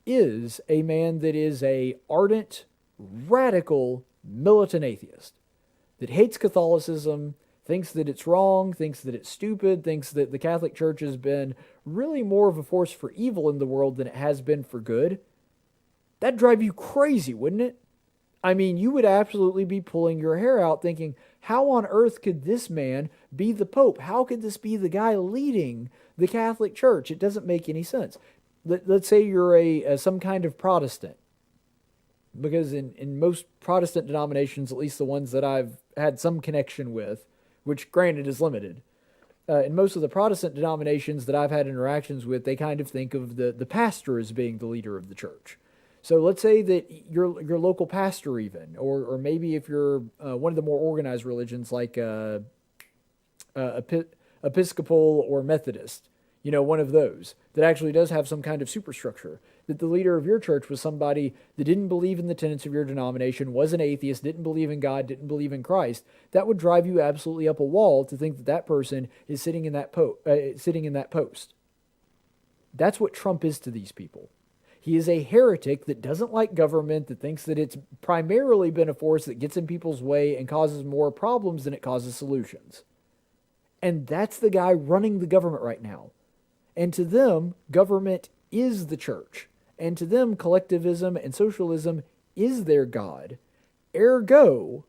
is a man that is a ardent, radical, militant atheist that hates Catholicism, thinks that it's wrong, thinks that it's stupid, thinks that the Catholic Church has been really more of a force for evil in the world than it has been for good. That'd drive you crazy, wouldn't it? I mean, you would absolutely be pulling your hair out thinking, how on earth could this man be the Pope? How could this be the guy leading the Catholic Church? It doesn't make any sense. Let's say you're some kind of Protestant. Because in most Protestant denominations, at least the ones that I've had some connection with, which granted is limited, in most of the Protestant denominations that I've had interactions with, they kind of think of the pastor as being the leader of the church. So let's say that your local pastor even, or maybe if you're one of the more organized religions like Episcopal or Methodist, one of those that actually does have some kind of superstructure, that the leader of your church was somebody that didn't believe in the tenets of your denomination, was an atheist, didn't believe in God, didn't believe in Christ, that would drive you absolutely up a wall to think that that person is sitting in that post. That's what Trump is to these people. He is a heretic that doesn't like government, that thinks that it's primarily been a force that gets in people's way and causes more problems than it causes solutions. And that's the guy running the government right now. And to them, government is the church. And to them, collectivism and socialism is their God. Ergo,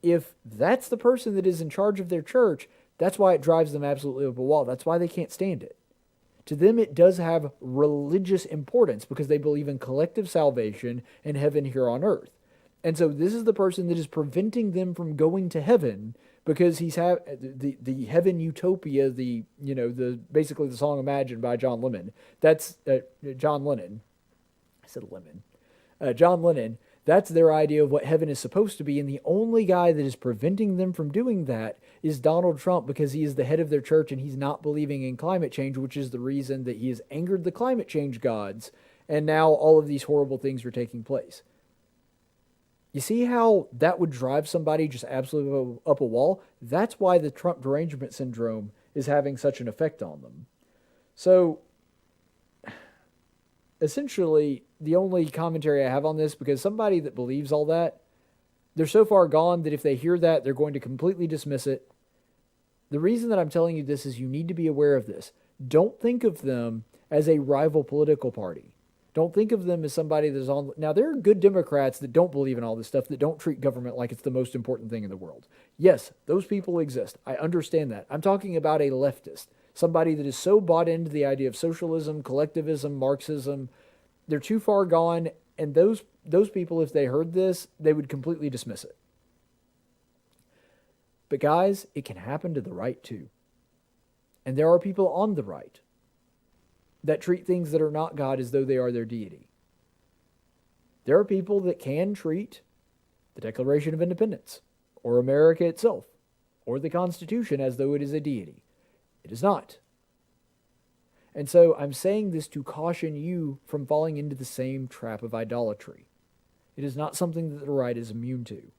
if that's the person that is in charge of their church, that's why it drives them absolutely up a wall. That's why they can't stand it. To them, it does have religious importance because they believe in collective salvation and heaven here on earth. And so this is the person that is preventing them from going to heaven because he's the heaven utopia, the basically the song Imagine by John Lennon. That's John Lennon. I said lemon. John Lennon. That's their idea of what heaven is supposed to be, and the only guy that is preventing them from doing that is Donald Trump because he is the head of their church and he's not believing in climate change, which is the reason that he has angered the climate change gods, and now all of these horrible things are taking place. You see how that would drive somebody just absolutely up a wall? That's why the Trump derangement syndrome is having such an effect on them. So, essentially, the only commentary I have on this, because somebody that believes all that, they're so far gone that if they hear that, they're going to completely dismiss it. The reason that I'm telling you this is you need to be aware of this. Don't think of them as a rival political party. Don't think of them as somebody that's on... Now, there are good Democrats that don't believe in all this stuff, that don't treat government like it's the most important thing in the world. Yes, those people exist. I understand that. I'm talking about a leftist. Somebody that is so bought into the idea of socialism, collectivism, Marxism. They're too far gone, and those people, if they heard this, they would completely dismiss it. But guys, it can happen to the right too. And there are people on the right that treat things that are not God as though they are their deity. There are people that can treat the Declaration of Independence, or America itself, or the Constitution as though it is a deity. It is not. And so I'm saying this to caution you from falling into the same trap of idolatry. It is not something that the right is immune to.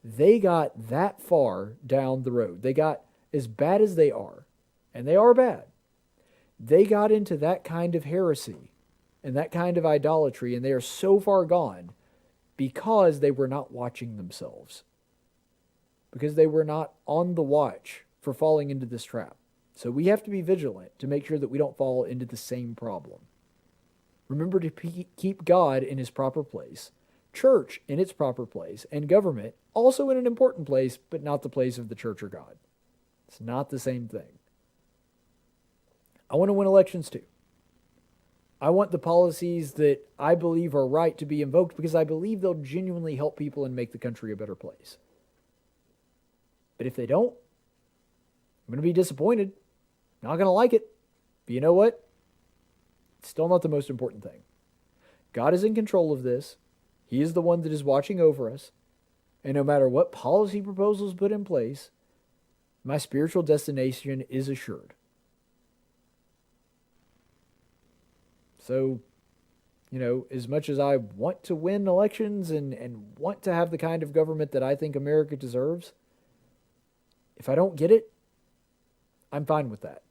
They got that far down the road. They got as bad as they are, and they are bad. They got into that kind of heresy and that kind of idolatry, and they are so far gone because they were not watching themselves. Because they were not on the watch for falling into this trap. So we have to be vigilant to make sure that we don't fall into the same problem. Remember to keep God in his proper place, church in its proper place, and government also in an important place, but not the place of the church or God. It's not the same thing. I want to win elections too. I want the policies that I believe are right to be invoked because I believe they'll genuinely help people and make the country a better place. But if they don't, I'm going to be disappointed. Not going to like it. But you know what? It's still not the most important thing. God is in control of this. He is the one that is watching over us. And no matter what policy proposals put in place, my spiritual destination is assured. So, as much as I want to win elections and want to have the kind of government that I think America deserves, if I don't get it, I'm fine with that.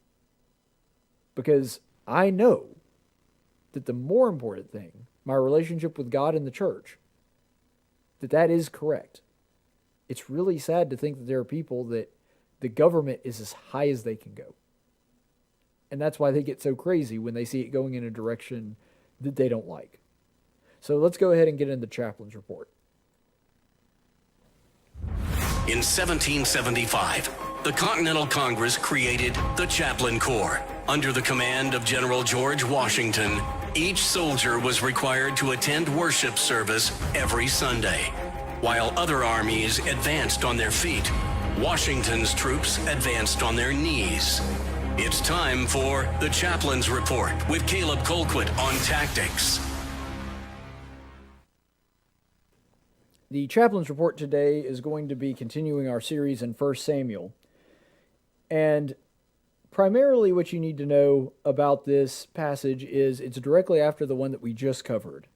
Because I know that the more important thing, my relationship with God and the church, that is correct. It's really sad to think that there are people that the government is as high as they can go. And that's why they get so crazy when they see it going in a direction that they don't like. So let's go ahead and get into the chaplain's report. In 1775, the Continental Congress created the Chaplain Corps. Under the command of General George Washington, each soldier was required to attend worship service every Sunday. While other armies advanced on their feet, Washington's troops advanced on their knees. It's time for the Chaplain's Report with Caleb Colquitt on tactics. The Chaplain's Report today is going to be continuing our series in 1 Samuel. And primarily what you need to know about this passage is it's directly after the one that we just covered.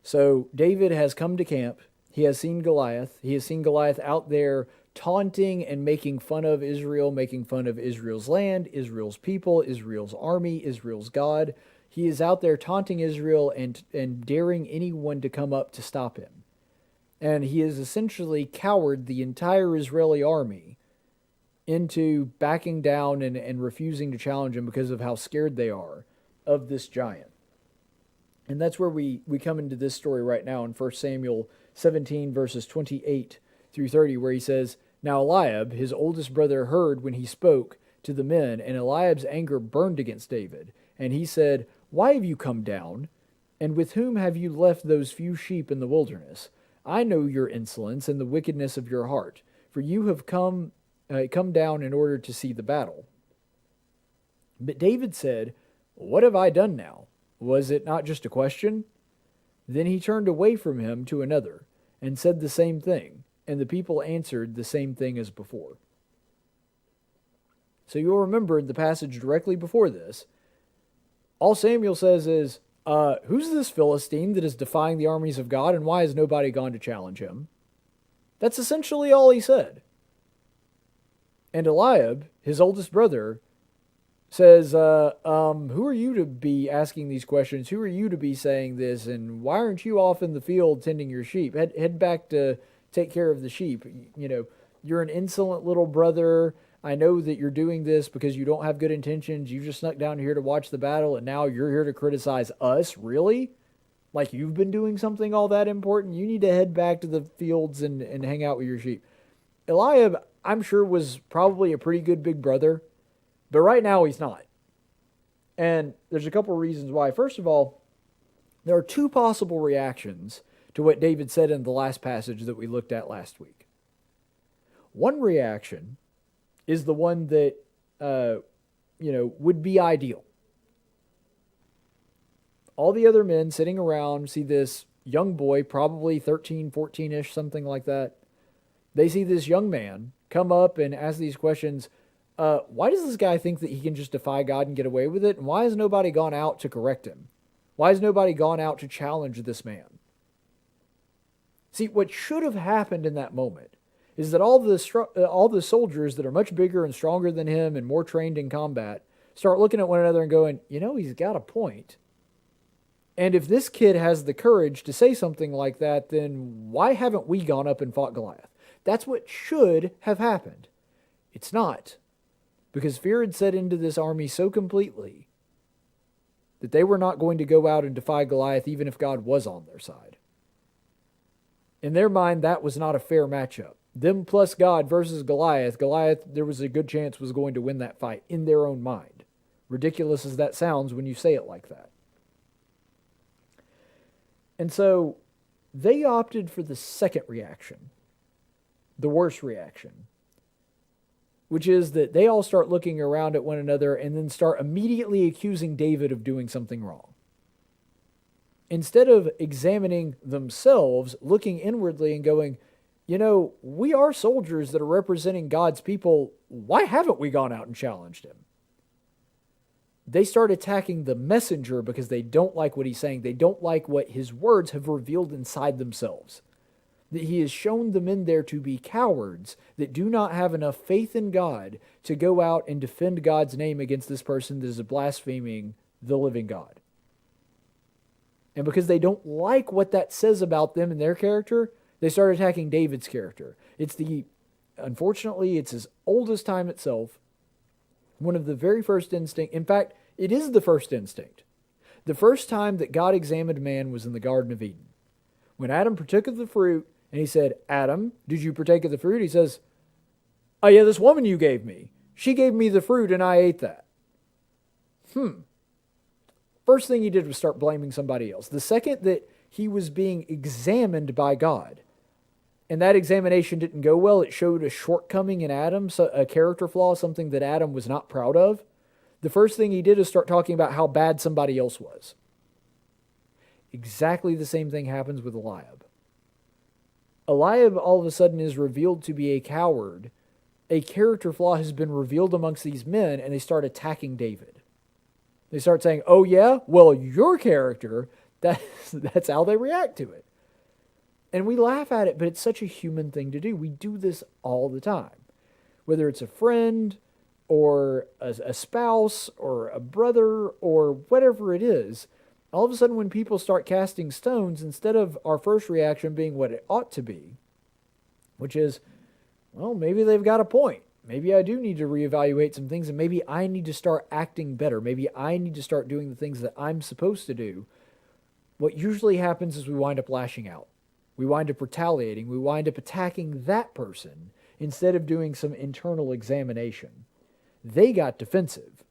So David has come to camp. He has seen Goliath. He has seen Goliath out there taunting and making fun of Israel, making fun of Israel's land, Israel's people, Israel's army, Israel's God. He is out there taunting Israel and daring anyone to come up to stop him. And he has essentially cowered the entire Israeli army into backing down and refusing to challenge him because of how scared they are of this giant. And that's where we come into this story right now in 1 Samuel 17, verses 28 through 30, where he says, "Now Eliab, his oldest brother, heard when he spoke to the men, and Eliab's anger burned against David. And he said, 'Why have you come down? And with whom have you left those few sheep in the wilderness? I know your insolence and the wickedness of your heart, for you have come down in order to see the battle.' But David said, 'What have I done now? Was it not just a question?' Then he turned away from him to another, and said the same thing, and the people answered the same thing as before." So you'll remember the passage directly before this, all Samuel says is, who's this Philistine that is defying the armies of God, and why has nobody gone to challenge him? That's essentially all he said. And Eliab, his oldest brother, says, who are you to be asking these questions? Who are you to be saying this? And why aren't you off in the field tending your sheep? Head back to take care of the sheep. You're an insolent little brother. I know that you're doing this because you don't have good intentions. You just snuck down here to watch the battle, and now you're here to criticize us? Really? Like you've been doing something all that important? You need to head back to the fields and hang out with your sheep. Eliab, I'm sure, was probably a pretty good big brother, but right now he's not. And there's a couple of reasons why. First of all, there are two possible reactions to what David said in the last passage that we looked at last week. One reaction is the one that, would be ideal. All the other men sitting around see this young boy, probably 13, 14-ish, something like that. They see this young man come up and ask these questions. Why does this guy think that he can just defy God and get away with it? And why has nobody gone out to correct him? Why has nobody gone out to challenge this man? See, what should have happened in that moment is that all the soldiers that are much bigger and stronger than him and more trained in combat start looking at one another and going, he's got a point. And if this kid has the courage to say something like that, then why haven't we gone up and fought Goliath? That's what should have happened. It's not. Because fear had set into this army so completely that they were not going to go out and defy Goliath even if God was on their side. In their mind, that was not a fair matchup. Them plus God versus Goliath. Goliath, there was a good chance, was going to win that fight in their own mind. Ridiculous as that sounds when you say it like that. And so they opted for the second reaction, the worst reaction, which is that they all start looking around at one another and then start immediately accusing David of doing something wrong. Instead of examining themselves, looking inwardly and going, we are soldiers that are representing God's people. Why haven't we gone out and challenged him? They start attacking the messenger because they don't like what he's saying. They don't like what his words have revealed inside themselves. That he has shown the men there to be cowards that do not have enough faith in God to go out and defend God's name against this person that is blaspheming the living God. And because they don't like what that says about them and their character, they start attacking David's character. Unfortunately, it's as old as time itself. One of the very first instinct, in fact, it is the first instinct. The first time that God examined man was in the Garden of Eden. When Adam partook of the fruit, and he said, "Adam, did you partake of the fruit?" He says, "Oh yeah, this woman you gave me. She gave me the fruit and I ate that." First thing he did was start blaming somebody else. The second that he was being examined by God, and that examination didn't go well, it showed a shortcoming in Adam, a character flaw, something that Adam was not proud of. The first thing he did is start talking about how bad somebody else was. Exactly the same thing happens with Eliab. Eliab all of a sudden is revealed to be a coward. A character flaw has been revealed amongst these men, and they start attacking David. They start saying, "Oh yeah? Well, your character," that's how they react to it. And we laugh at it, but it's such a human thing to do. We do this all the time. Whether it's a friend or a spouse or a brother or whatever it is, all of a sudden when people start casting stones, instead of our first reaction being what it ought to be, which is, well, maybe they've got a point. maybe I do need to reevaluate some things, and maybe I need to start acting better. Maybe I need to start doing the things that I'm supposed to do. What usually happens is we wind up lashing out. We wind up retaliating. We wind up attacking that person instead of doing some internal examination. They got defensive,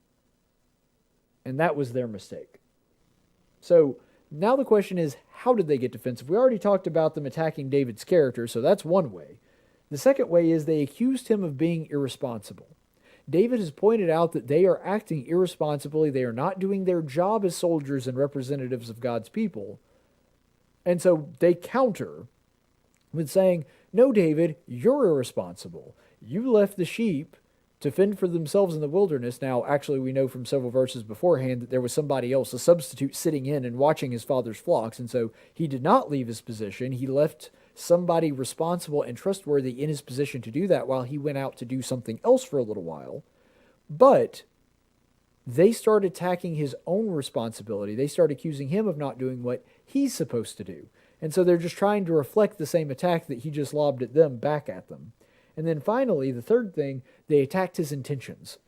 and that was their mistake. So now the question is, how did they get defensive? We already talked about them attacking David's character, so that's one way. The second way is they accused him of being irresponsible. David has pointed out that they are acting irresponsibly. They are not doing their job as soldiers and representatives of God's people. And so they counter with saying, no, David, you're irresponsible. You left the sheep to fend for themselves in the wilderness. Now, actually, we know from several verses beforehand that there was somebody else, a substitute, sitting in and watching his father's flocks. And so he did not leave his position. He left somebody responsible and trustworthy in his position to do that while he went out to do something else for a little while. But they start attacking his own responsibility. They start accusing him of not doing what he's supposed to do. And so they're just trying to reflect the same attack that he just lobbed at them back at them. And then finally, the third thing, they attacked his intentions.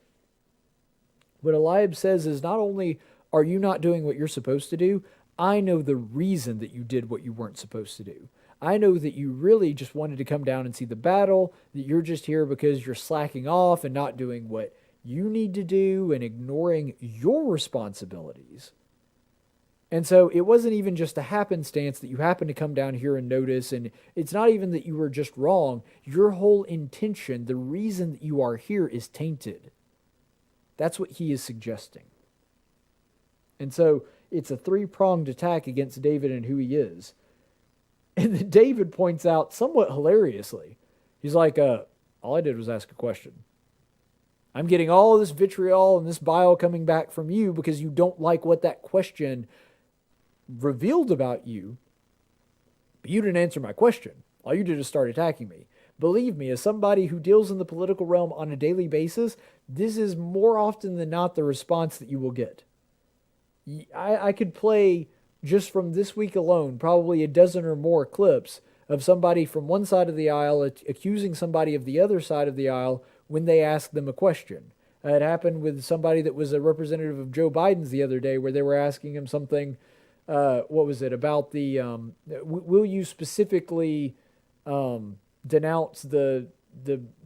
What Eliab says is, not only are you not doing what you're supposed to do, I know the reason that you did what you weren't supposed to do. I know that you really just wanted to come down and see the battle, that you're just here because you're slacking off and not doing what you need to do and ignoring your responsibilities. And so it wasn't even just a happenstance that you happened to come down here and notice, and it's not even that you were just wrong. Your whole intention, the reason that you are here, is tainted. That's what he is suggesting. And so it's a three-pronged attack against David and who he is. And then David points out somewhat hilariously, he's like, all I did was ask a question. I'm getting all of this vitriol and this bile coming back from you because you don't like what that question revealed about you, but you didn't answer my question. All you did is start attacking me. Believe me, as somebody who deals in the political realm on a daily basis, this is more often than not the response that you will get. I could play, just from this week alone, probably a dozen or more clips of somebody from one side of the aisle accusing somebody of the other side of the aisle when they ask them a question. It happened with somebody that was a representative of Joe Biden's the other day, where they were asking him something, what was it, about the, will you specifically denounce the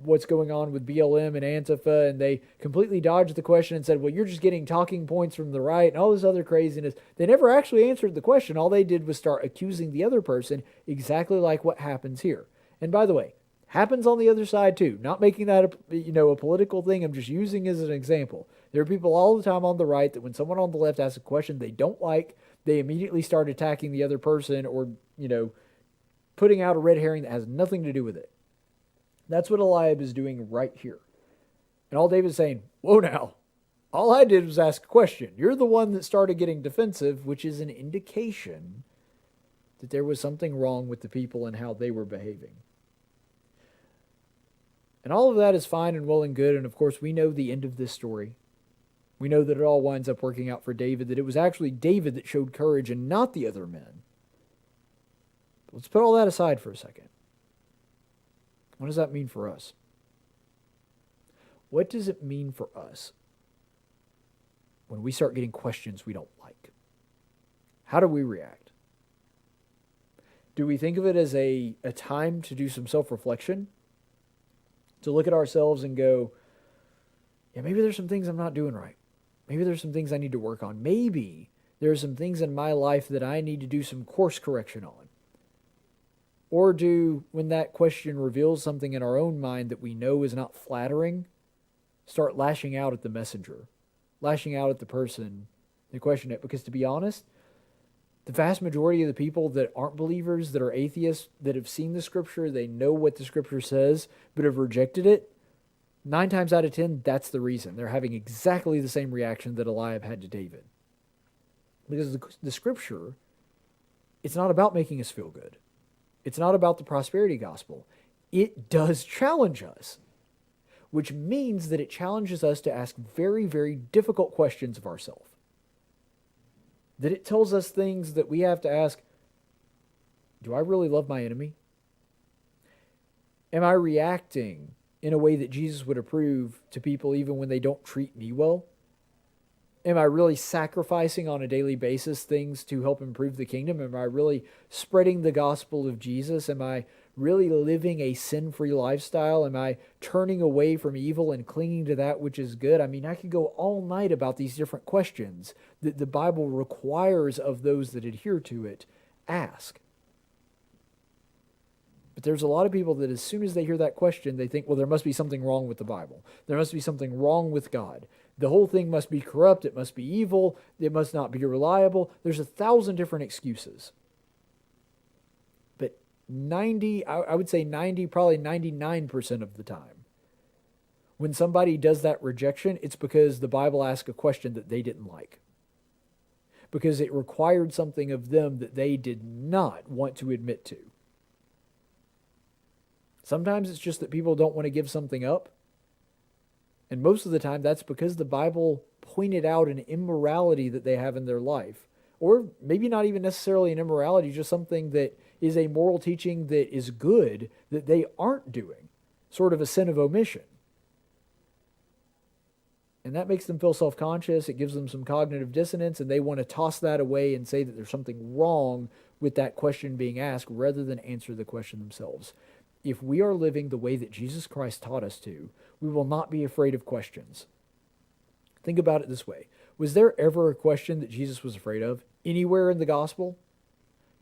what's going on with BLM and Antifa, and they completely dodged the question and said, well, you're just getting talking points from the right and all this other craziness. They never actually answered the question. All they did was start accusing the other person, exactly like what happens here. And by the way, happens on the other side too. Not making that a political thing. I'm just using it as an example. There are people all the time on the right that when someone on the left asks a question they don't like, they immediately start attacking the other person, or putting out a red herring that has nothing to do with it. That's what Eliab is doing right here. And all David's saying, whoa now, all I did was ask a question. You're the one that started getting defensive, which is an indication that there was something wrong with the people and how they were behaving. And all of that is fine and well and good, and of course we know the end of this story. We know that it all winds up working out for David, that it was actually David that showed courage and not the other men. But let's put all that aside for a second. What does that mean for us? What does it mean for us when we start getting questions we don't like? How do we react? Do we think of it as a time to do some self-reflection? To look at ourselves and go, yeah, maybe there's some things I'm not doing right. Maybe there's some things I need to work on. Maybe there's some things in my life that I need to do some course correction on. Or do, when that question reveals something in our own mind that we know is not flattering, start lashing out at the messenger, lashing out at the person that questioned it? Because to be honest, the vast majority of the people that aren't believers, that are atheists, that have seen the scripture, they know what the scripture says, but have rejected it, 9 times out of 10, that's the reason. They're having exactly the same reaction that Eliab had to David. Because the scripture, it's not about making us feel good. It's not about the prosperity gospel. It does challenge us, which means that it challenges us to ask very, very difficult questions of ourselves. That it tells us things that we have to ask, do I really love my enemy? Am I reacting in a way that Jesus would approve to people even when they don't treat me well? Am I really sacrificing on a daily basis things to help improve the kingdom? Am I really spreading the gospel of Jesus? Am I really living a sin-free lifestyle? Am I turning away from evil and clinging to that which is good? I mean, I could go all night about these different questions that the Bible requires of those that adhere to it. Ask. But there's a lot of people that as soon as they hear that question, they think, well, there must be something wrong with the Bible. There must be something wrong with God. The whole thing must be corrupt. It must be evil. It must not be reliable. There's 1,000 different excuses. But I would say 90, probably 99% of the time, when somebody does that rejection, it's because the Bible asked a question that they didn't like. Because it required something of them that they did not want to admit to. Sometimes it's just that people don't want to give something up. And most of the time, that's because the Bible pointed out an immorality that they have in their life. Or maybe not even necessarily an immorality, just something that is a moral teaching that is good that they aren't doing. Sort of a sin of omission. And that makes them feel self-conscious. It gives them some cognitive dissonance, and they want to toss that away and say that there's something wrong with that question being asked rather than answer the question themselves. If we are living the way that Jesus Christ taught us to, we will not be afraid of questions. Think about it this way. Was there ever a question that Jesus was afraid of anywhere in the gospel?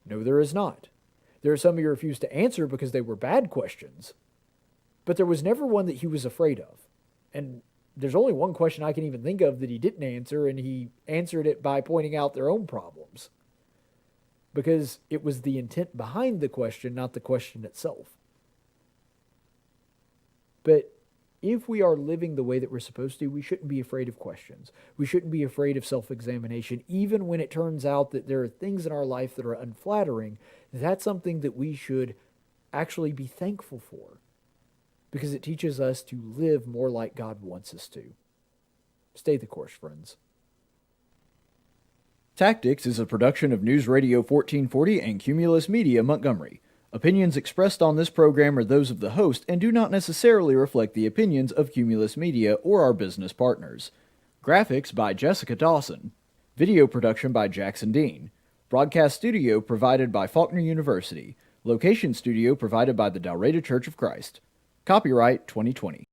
No, there is not. There are some he refused to answer because they were bad questions. But there was never one that he was afraid of. And there's only one question I can even think of that he didn't answer, and he answered it by pointing out their own problems. Because it was the intent behind the question, not the question itself. But if we are living the way that we're supposed to, we shouldn't be afraid of questions. We shouldn't be afraid of self-examination, even when it turns out that there are things in our life that are unflattering. That's something that we should actually be thankful for, because it teaches us to live more like God wants us to. Stay the course, friends. Tactics is a production of News Radio 1440 and Cumulus Media Montgomery. Opinions expressed on this program are those of the host and do not necessarily reflect the opinions of Cumulus Media or our business partners. Graphics by Jessica Dawson. Video production by Jackson Dean. Broadcast studio provided by Faulkner University. Location studio provided by the Dalraida Church of Christ. Copyright 2020.